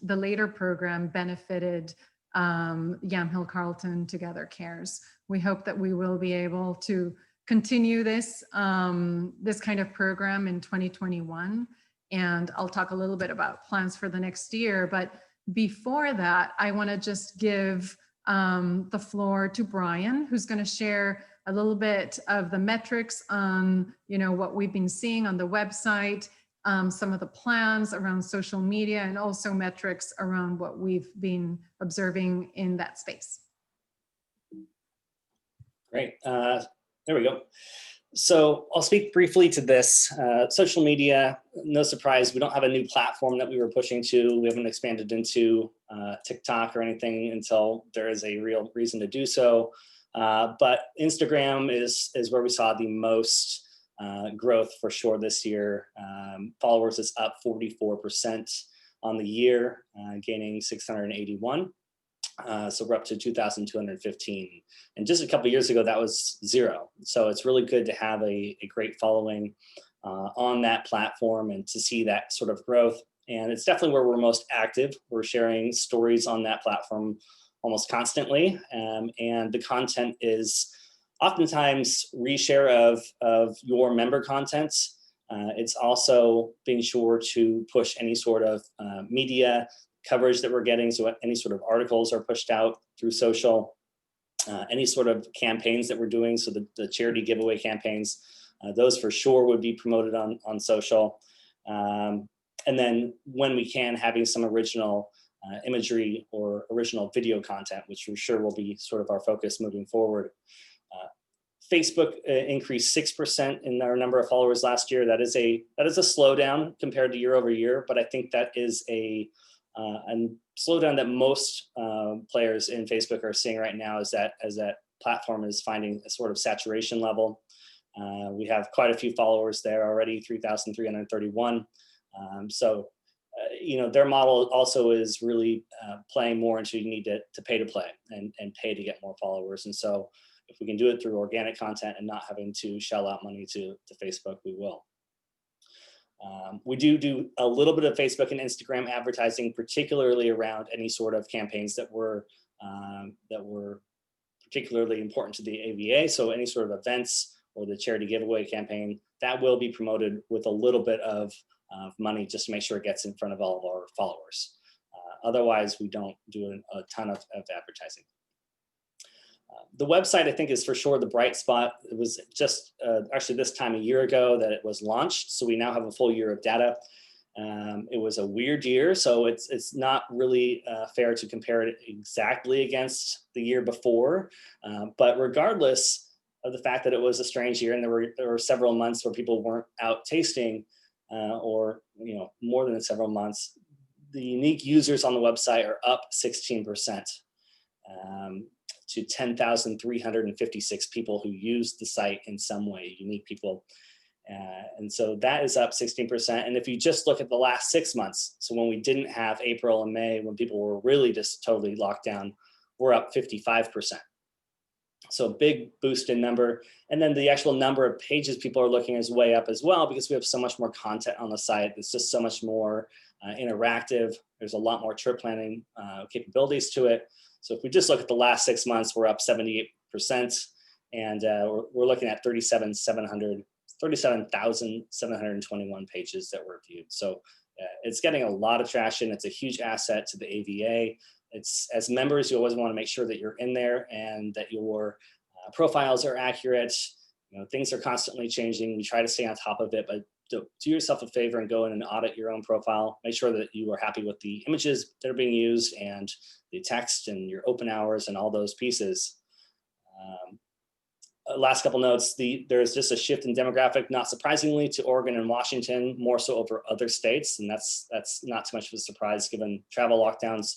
the later program benefited Yamhill Carlton Together Cares. We hope that we will be able to continue this, this kind of program in 2021. And I'll talk a little bit about plans for the next year. But before that, I want to just give the floor to Brian, who's going to share a little bit of the metrics on, you know, what we've been seeing on the website, some of the plans around social media, and also metrics around what we've been observing in that space. Great. There we go. So I'll speak briefly to this. Social media, no surprise, we don't have a new platform that we were pushing to. We haven't expanded into TikTok or anything until there is a real reason to do so. But Instagram is where we saw the most growth for sure this year. Followers is up 44% on the year, gaining 681. So we're up to 2,215. And just a couple of years ago, that was 0. So it's really good to have a great following on that platform and to see that sort of growth. And it's definitely where we're most active. We're sharing stories on that platform almost constantly. And the content is oftentimes reshare of your member content. It's also being sure to push any sort of media coverage that we're getting. So any sort of articles are pushed out through social, any sort of campaigns that we're doing. So the charity giveaway campaigns, those for sure would be promoted on social. And then when we can, having some original imagery or original video content, which for sure will be sort of our focus moving forward. Facebook increased 6% in our number of followers last year. That is a slowdown compared to year over year, but I think that is a slowdown that most players in Facebook are seeing right now, is that as that platform is finding a sort of saturation level. We have quite a few followers there already, 3,331. You know, their model also is really playing more into you need to pay to play and pay to get more followers. And so if we can do it through organic content and not having to shell out money to Facebook, we will. We do a little bit of Facebook and Instagram advertising, particularly around any sort of campaigns that were particularly important to the AVA. So any sort of events or the charity giveaway campaign, that will be promoted with a little bit of money just to make sure it gets in front of all of our followers. Otherwise, we don't do a ton of advertising. The website, I think, is for sure the bright spot. It was just actually this time a year ago that it was launched. So we now have a full year of data. It was a weird year, so it's not really fair to compare it exactly against the year before. But regardless of the fact that it was a strange year and there were several months where people weren't out tasting, or more than several months, the unique users on the website are up 16%. To 10,356 people who used the site in some way, unique people. And so that is up 16%. And if you just look at the last 6 months, so when we didn't have April and May, when people were really just totally locked down, we're up 55%. So big boost in number. And then the actual number of pages people are looking is way up as well, because we have so much more content on the site. It's just so much more interactive. There's a lot more trip planning capabilities to it. So if we just look at the last 6 months, we're up 78%, and we're looking at 37,721 pages that were viewed. So it's getting a lot of traction. It's a huge asset to the AVA. It's, as members, you always want to make sure that you're in there and that your profiles are accurate. Things are constantly changing. We try to stay on top of it, but do yourself a favor and go in and audit your own profile. Make sure that you are happy with the images that are being used and the text and your open hours and all those pieces. Last couple notes, there's just a shift in demographic, not surprisingly, to Oregon and Washington, more so over other states. And that's not too much of a surprise given travel lockdowns.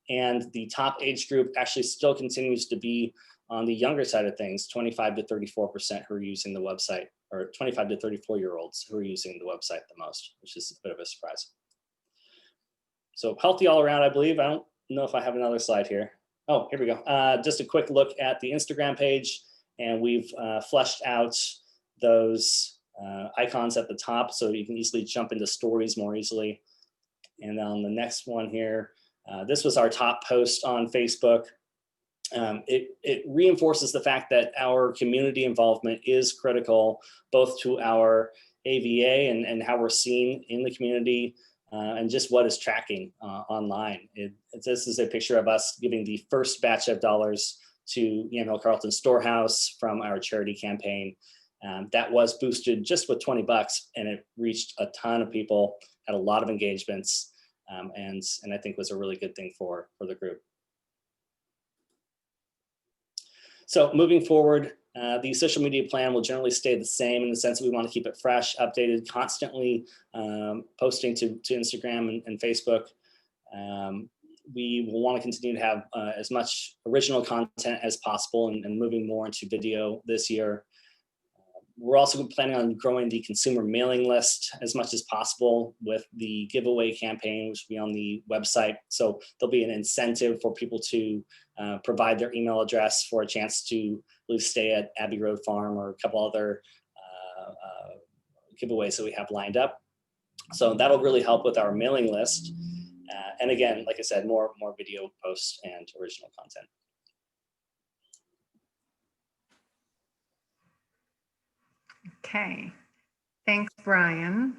And the top age group actually still continues to be on the younger side of things, 25 to 34% who are using the website, or 25 to 34-year-olds who are using the website the most, which is a bit of a surprise. So healthy all around, I believe. I don't know if I have another slide here. Oh, here we go. Just a quick look at the Instagram page, and we've fleshed out those icons at the top so you can easily jump into stories more easily. And then on the next one here, this was our top post on Facebook. It reinforces the fact that our community involvement is critical, both to our AVA and how we're seen in the community, and just what is tracking online. This is a picture of us giving the first batch of dollars to Yamhill Carlton Storehouse from our charity campaign. That was boosted just with $20, and it reached a ton of people, had a lot of engagements, and I think was a really good thing for the group. So moving forward, the social media plan will generally stay the same in the sense that we want to keep it fresh, updated, constantly posting to Instagram and Facebook. We will want to continue to have as much original content as possible and moving more into video this year. We're also planning on growing the consumer mailing list as much as possible with the giveaway campaign, which will be on the website. So there'll be an incentive for people to provide their email address for a chance to stay at Abbey Road Farm or a couple other giveaways that we have lined up. So that'll really help with our mailing list. And again, like I said, more video posts and original content. Okay, thanks, Brian.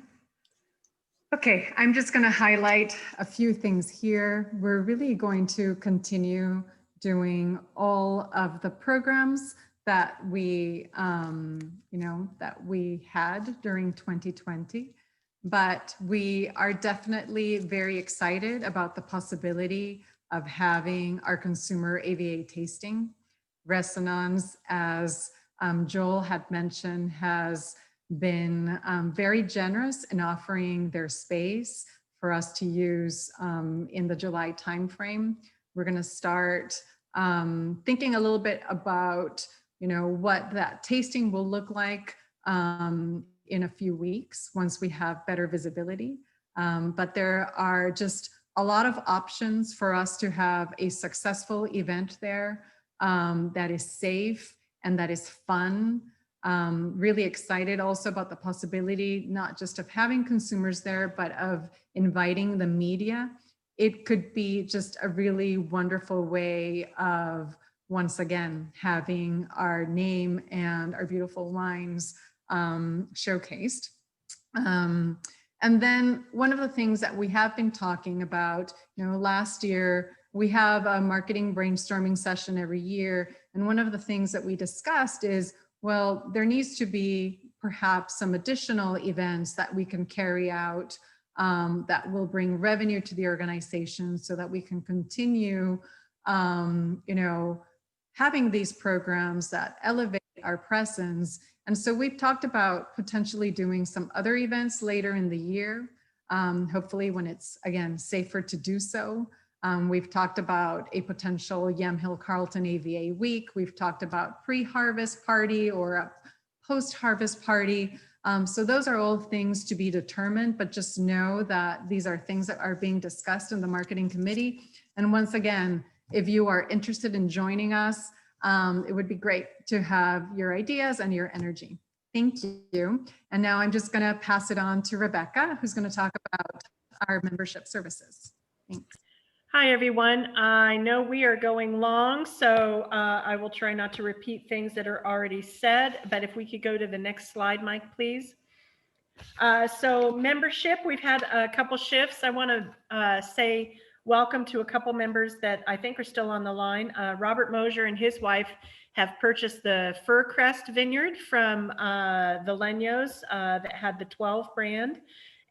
Okay, I'm just going to highlight a few things here. We're really going to continue doing all of the programs that we, that we had during 2020, but we are definitely very excited about the possibility of having our consumer AVA tasting. Resonance, as Joel had mentioned, has been very generous in offering their space for us to use in the July timeframe. We're going to start thinking a little bit about, what that tasting will look like in a few weeks once we have better visibility. But there are just a lot of options for us to have a successful event there that is safe and that is fun. Really excited also about the possibility, not just of having consumers there, but of inviting the media. It could be just a really wonderful way of, once again, having our name and our beautiful wines showcased. And then one of the things that we have been talking about, last year, we have a marketing brainstorming session every year. And one of the things that we discussed is, well, there needs to be perhaps some additional events that we can carry out that will bring revenue to the organization so that we can continue, having these programs that elevate our presence. And so we've talked about potentially doing some other events later in the year, hopefully when it's, again, safer to do so. We've talked about a potential Yamhill Carlton AVA week. We've talked about pre-harvest party or a post-harvest party. So those are all things to be determined, but just know that these are things that are being discussed in the marketing committee. And once again, if you are interested in joining us, it would be great to have your ideas and your energy. Thank you. And now I'm just going to pass it on to Rebecca, who's going to talk about our membership services. Thanks. Hi, everyone. I know we are going long, so I will try not to repeat things that are already said, but if we could go to the next slide, Mike, please. So membership, we've had a couple shifts. I want to say welcome to a couple members that I think are still on the line. Robert Mosier and his wife have purchased the Furcrest Vineyard from the Lenyos that had the 12 brand.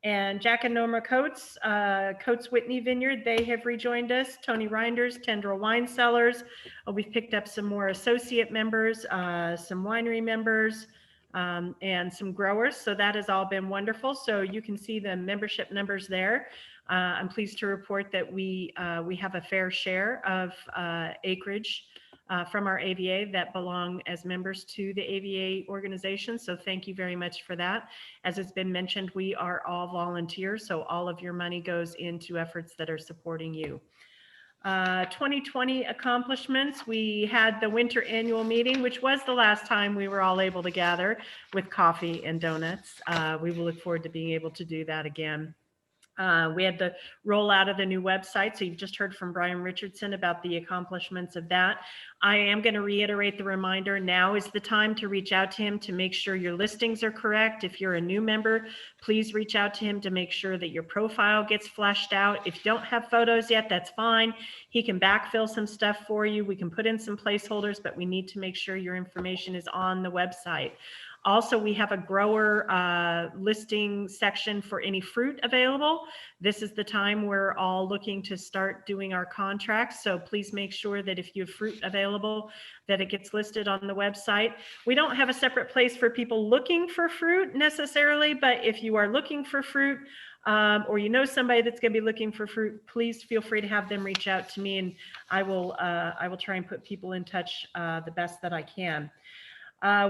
And Jack and Norma Coates, Coates Whitney Vineyard, they have rejoined us. Tony Reinders, Tendril Wine Cellars. We've picked up some more associate members, some winery members, and some growers. So that has all been wonderful. So you can see the membership numbers there. I'm pleased to report that we have a fair share of acreage from our AVA that belong as members to the AVA organization. So thank you very much for that. As it's been mentioned, we are all volunteers, so all of your money goes into efforts that are supporting you. 2020 accomplishments, we had the winter annual meeting, which was the last time we were all able to gather with coffee and donuts. We will look forward to being able to do that again. We had the rollout of the new website. So you've just heard from Brian Richardson about the accomplishments of that. I am going to reiterate the reminder. Now is the time to reach out to him to make sure your listings are correct. If you're a new member, please reach out to him to make sure that your profile gets fleshed out. If you don't have photos yet, that's fine. He can backfill some stuff for you. We can put in some placeholders, but we need to make sure your information is on the website. Also, we have a grower listing section for any fruit available. This is the time we're all looking to start doing our contracts. So please make sure that if you have fruit available, that it gets listed on the website. We don't have a separate place for people looking for fruit necessarily, but if you are looking for fruit, or you know somebody that's going to be looking for fruit, please feel free to have them reach out to me, and I will try and put people in touch the best that I can.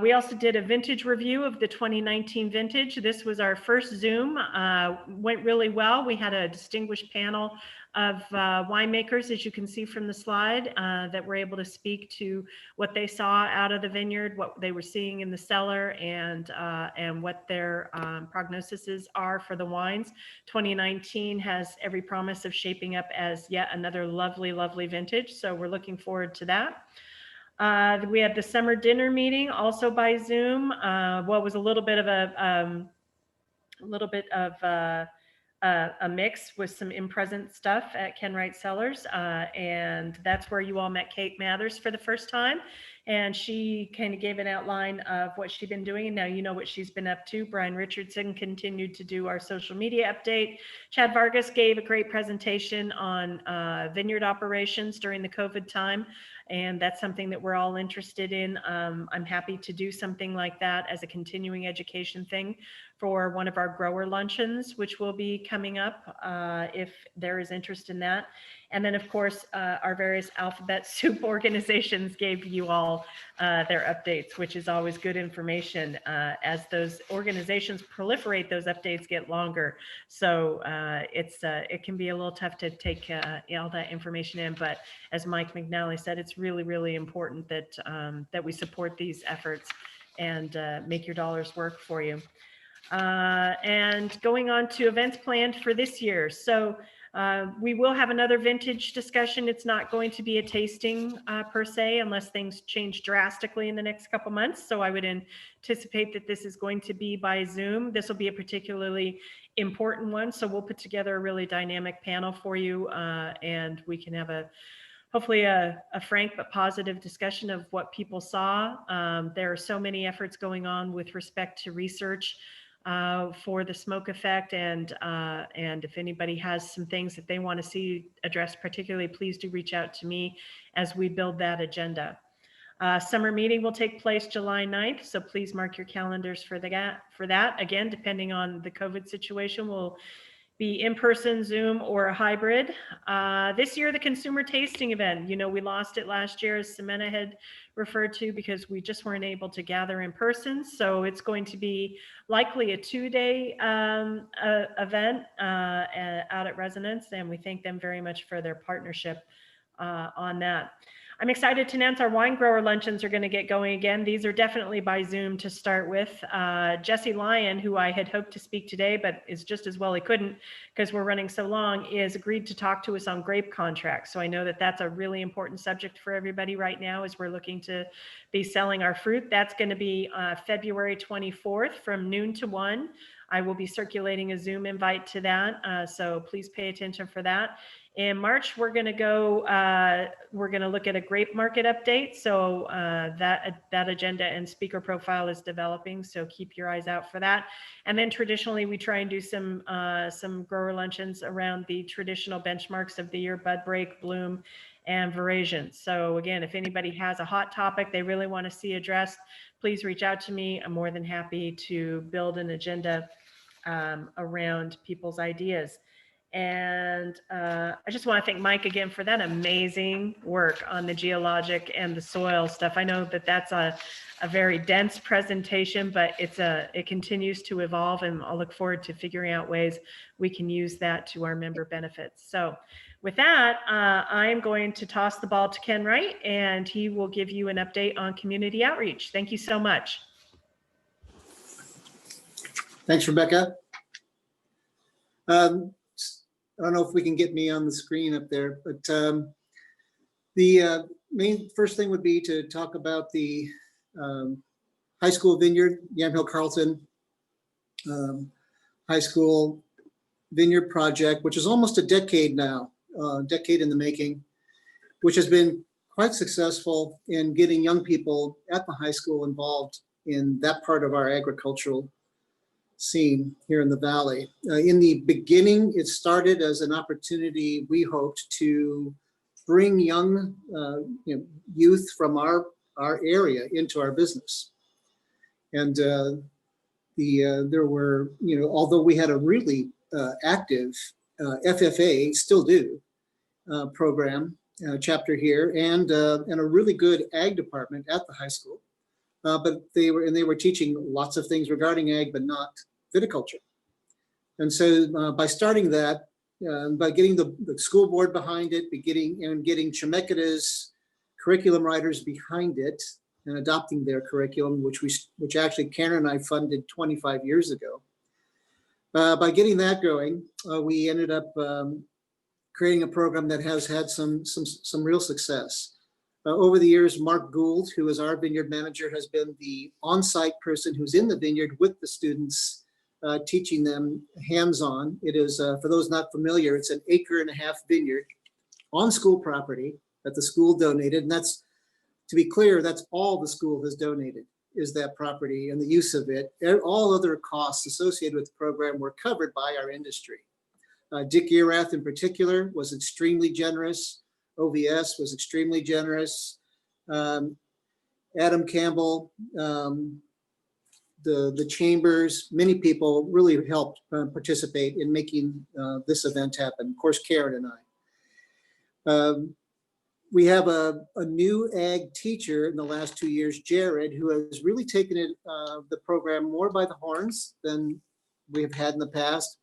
We also did a vintage review of the 2019 vintage. This was our first Zoom, went really well. We had a distinguished panel of winemakers, as you can see from the slide, that were able to speak to what they saw out of the vineyard, what they were seeing in the cellar, and what their prognoses are for the wines. 2019 has every promise of shaping up as yet another lovely, lovely vintage. So we're looking forward to that. We had the summer dinner meeting also by Zoom. What was a little bit of a mix with some in-present stuff at Ken Wright Cellars. And that's where you all met Kate Mathers for the first time. And she kind of gave an outline of what she'd been doing. And now you know what she's been up to. Brian Richardson continued to do our social media update. Chad Vargas gave a great presentation on vineyard operations during the COVID time. And that's something that we're all interested in. I'm happy to do something like that as a continuing education thing for one of our grower luncheons, which will be coming up if there is interest in that. And then, of course, our various alphabet soup organizations gave you all their updates, which is always good information. As those organizations proliferate, those updates get longer. So it can be a little tough to take all that information in. But as Mike McNally said, it's really, really important that, that we support these efforts and make your dollars work for you. And going on to events planned for this year. So we will have another vintage discussion. It's not going to be a tasting per se, unless things change drastically in the next couple months. So I would anticipate that this is going to be by Zoom. This will be a particularly important one. So we'll put together a really dynamic panel for you, and we can have hopefully a frank but positive discussion of what people saw. There are so many efforts going on with respect to research for the smoke effect, and if anybody has some things that they want to see addressed particularly, please do reach out to me as we build that agenda. Summer meeting will take place July 9th, so please mark your calendars for that. Again, depending on the COVID situation, we'll be in person, Zoom, or a hybrid. This year, the consumer tasting event, we lost it last year, as Ximena had referred to, because we just weren't able to gather in person. So it's going to be likely a 2-day event out at Resonance, and we thank them very much for their partnership on that. I'm excited to announce our wine grower luncheons are going to get going again. These are definitely by Zoom to start with. Jesse Lyon, who I had hoped to speak today, but is just as well he couldn't because we're running so long, is agreed to talk to us on grape contracts. So I know that that's a really important subject for everybody right now as we're looking to be selling our fruit. That's going to be February 24th from noon to 1. I will be circulating a Zoom invite to that, so please pay attention for that. In March, we're going to look at a grape market update. So that agenda and speaker profile is developing. So keep your eyes out for that. And then traditionally, we try and do some grower luncheons around the traditional benchmarks of the year: bud break, bloom, and veraison. So again, if anybody has a hot topic they really want to see addressed, please reach out to me. I'm more than happy to build an agenda around people's ideas. And I just want to thank Mike again for that amazing work on the geologic and the soil stuff. I know that that's a very dense presentation, but it continues to evolve, and I'll look forward to figuring out ways we can use that to our member benefits. So with that, I'm going to toss the ball to Ken Wright, and he will give you an update on community outreach. Thank you so much. Thanks, Rebecca. I don't know if we can get me on the screen up there, but the main first thing would be to talk about the high school vineyard, Yamhill Carlton High School Vineyard Project, which is almost a decade now, decade in the making, which has been quite successful in getting young people at the high school involved in that part of our agricultural scene here in the Valley. In the beginning, it started as an opportunity we hoped to bring young youth from our area into our business. And there were, although we had a really active FFA, still do, program chapter here, and a really good ag department at the high school. But they were teaching lots of things regarding ag, but not viticulture. And so by starting that, by getting the school board behind it, getting Chemeketa's curriculum writers behind it and adopting their curriculum, which actually Karen and I funded 25 years ago. By getting that going, we ended up creating a program that has had some real success. Over the years, Mark Gould, who is our vineyard manager, has been the on-site person who's in the vineyard with the students, teaching them hands-on. It is, for those not familiar, it's an 1.5 acre vineyard on school property that the school donated. And that's, to be clear, that's all the school has donated, is that property and the use of it. All other costs associated with the program were covered by our industry. Dick Erath in particular was extremely generous. OVS was extremely generous. Adam Campbell, the chambers, many people really helped participate in making this event happen. Of course, Karen and We have a new ag teacher in the last 2 years, Jared, who has really taken the program more by the horns than we have had in the past.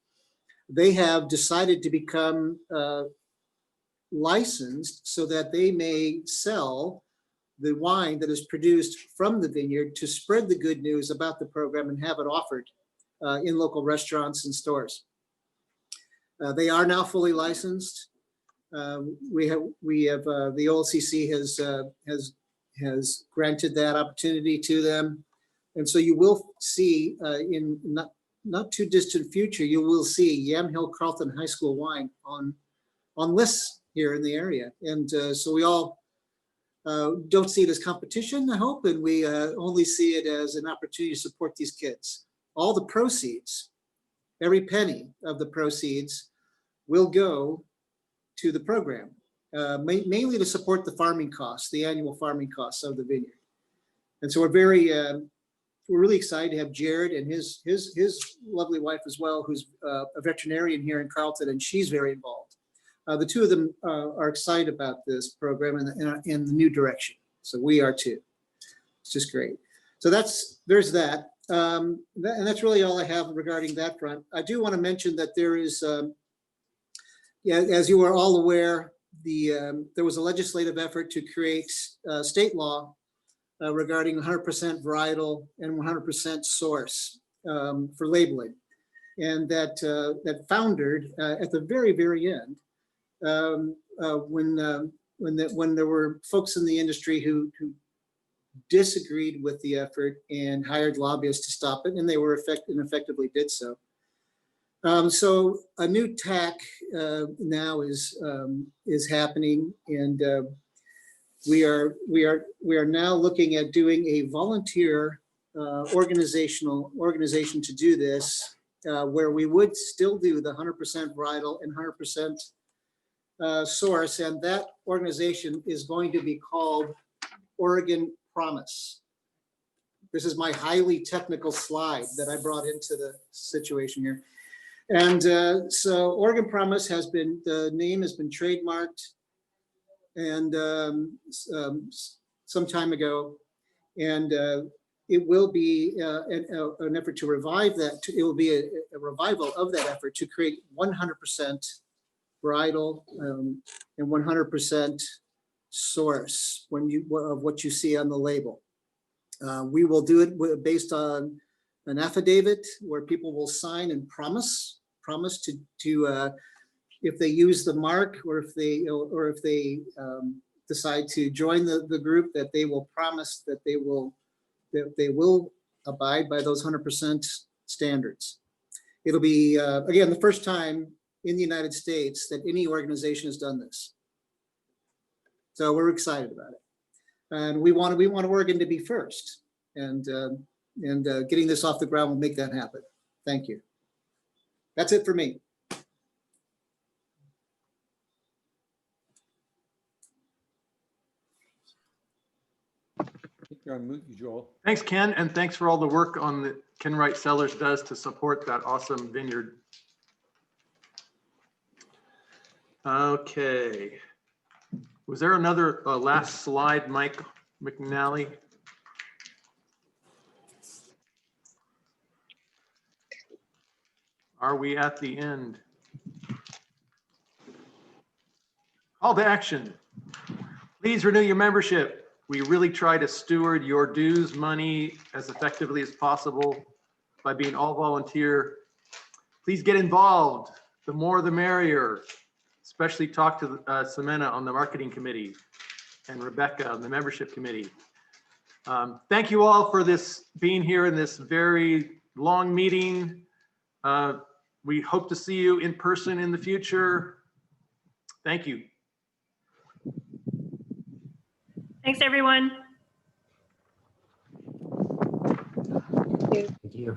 They have decided to become licensed so that they may sell the wine that is produced from the vineyard to spread the good news about the program and have it offered in local restaurants and stores. They are now fully licensed. We have the OLCC has granted that opportunity to them, and so you will see in not too distant future, you will see Yamhill Carlton High School wine on lists here in the area, and so we all don't see it as competition, I hope, and we only see it as an opportunity to support these kids. All the proceeds, every penny of the proceeds, will go to the program, mainly to support the farming costs, the annual farming costs of the vineyard. And so we're really excited to have Jared and his lovely wife as well, who's a veterinarian here in Carlton, and she's very involved. The two of them are excited about this program and the new direction. So we are too. It's just great. So there's that. And that's really all I have regarding that front. I do want to mention that there is, as you are all aware, there was a legislative effort to create state law regarding 100% varietal and 100% source for labeling. And that foundered at the very, very end when there were folks in the industry who disagreed with the effort and hired lobbyists to stop it, and they were effectively did so. So a new tack now is happening, and we are now looking at doing a volunteer organization to do this, where we would still do the 100% varietal and 100% source, and that organization is going to be called Oregon Promise. This is my highly technical slide that I brought into the situation here. And so Oregon Promise the name has been trademarked and some time ago, and it will be an effort to revive that. It will be a revival of that effort to create 100% varietal and 100% source of what you see on the label. We will do it based on an affidavit where people will sign and promise to if they use the mark, or if they decide to join the group, that they will promise that they will abide by those 100% standards. It'll be again the first time in the United States that any organization has done this. So we're excited about it, and we want Oregon to be first, and getting this off the ground will make that happen. Thank you. That's it for me. You're on mute, Joel. Thanks, Ken, and thanks for all the work that Ken Wright Cellars does to support that awesome vineyard. Okay. Was there another last slide, Mike McNally? Are we at the end? Call to action. Please renew your membership. We really try to steward your dues money as effectively as possible by being all volunteer. Please get involved. The more the merrier. Especially talk to Samena on the marketing committee and Rebecca on the membership committee. Thank you all for being here in this very long meeting. We hope to see you in person in the future. Thank you. Thanks, everyone. Thank you.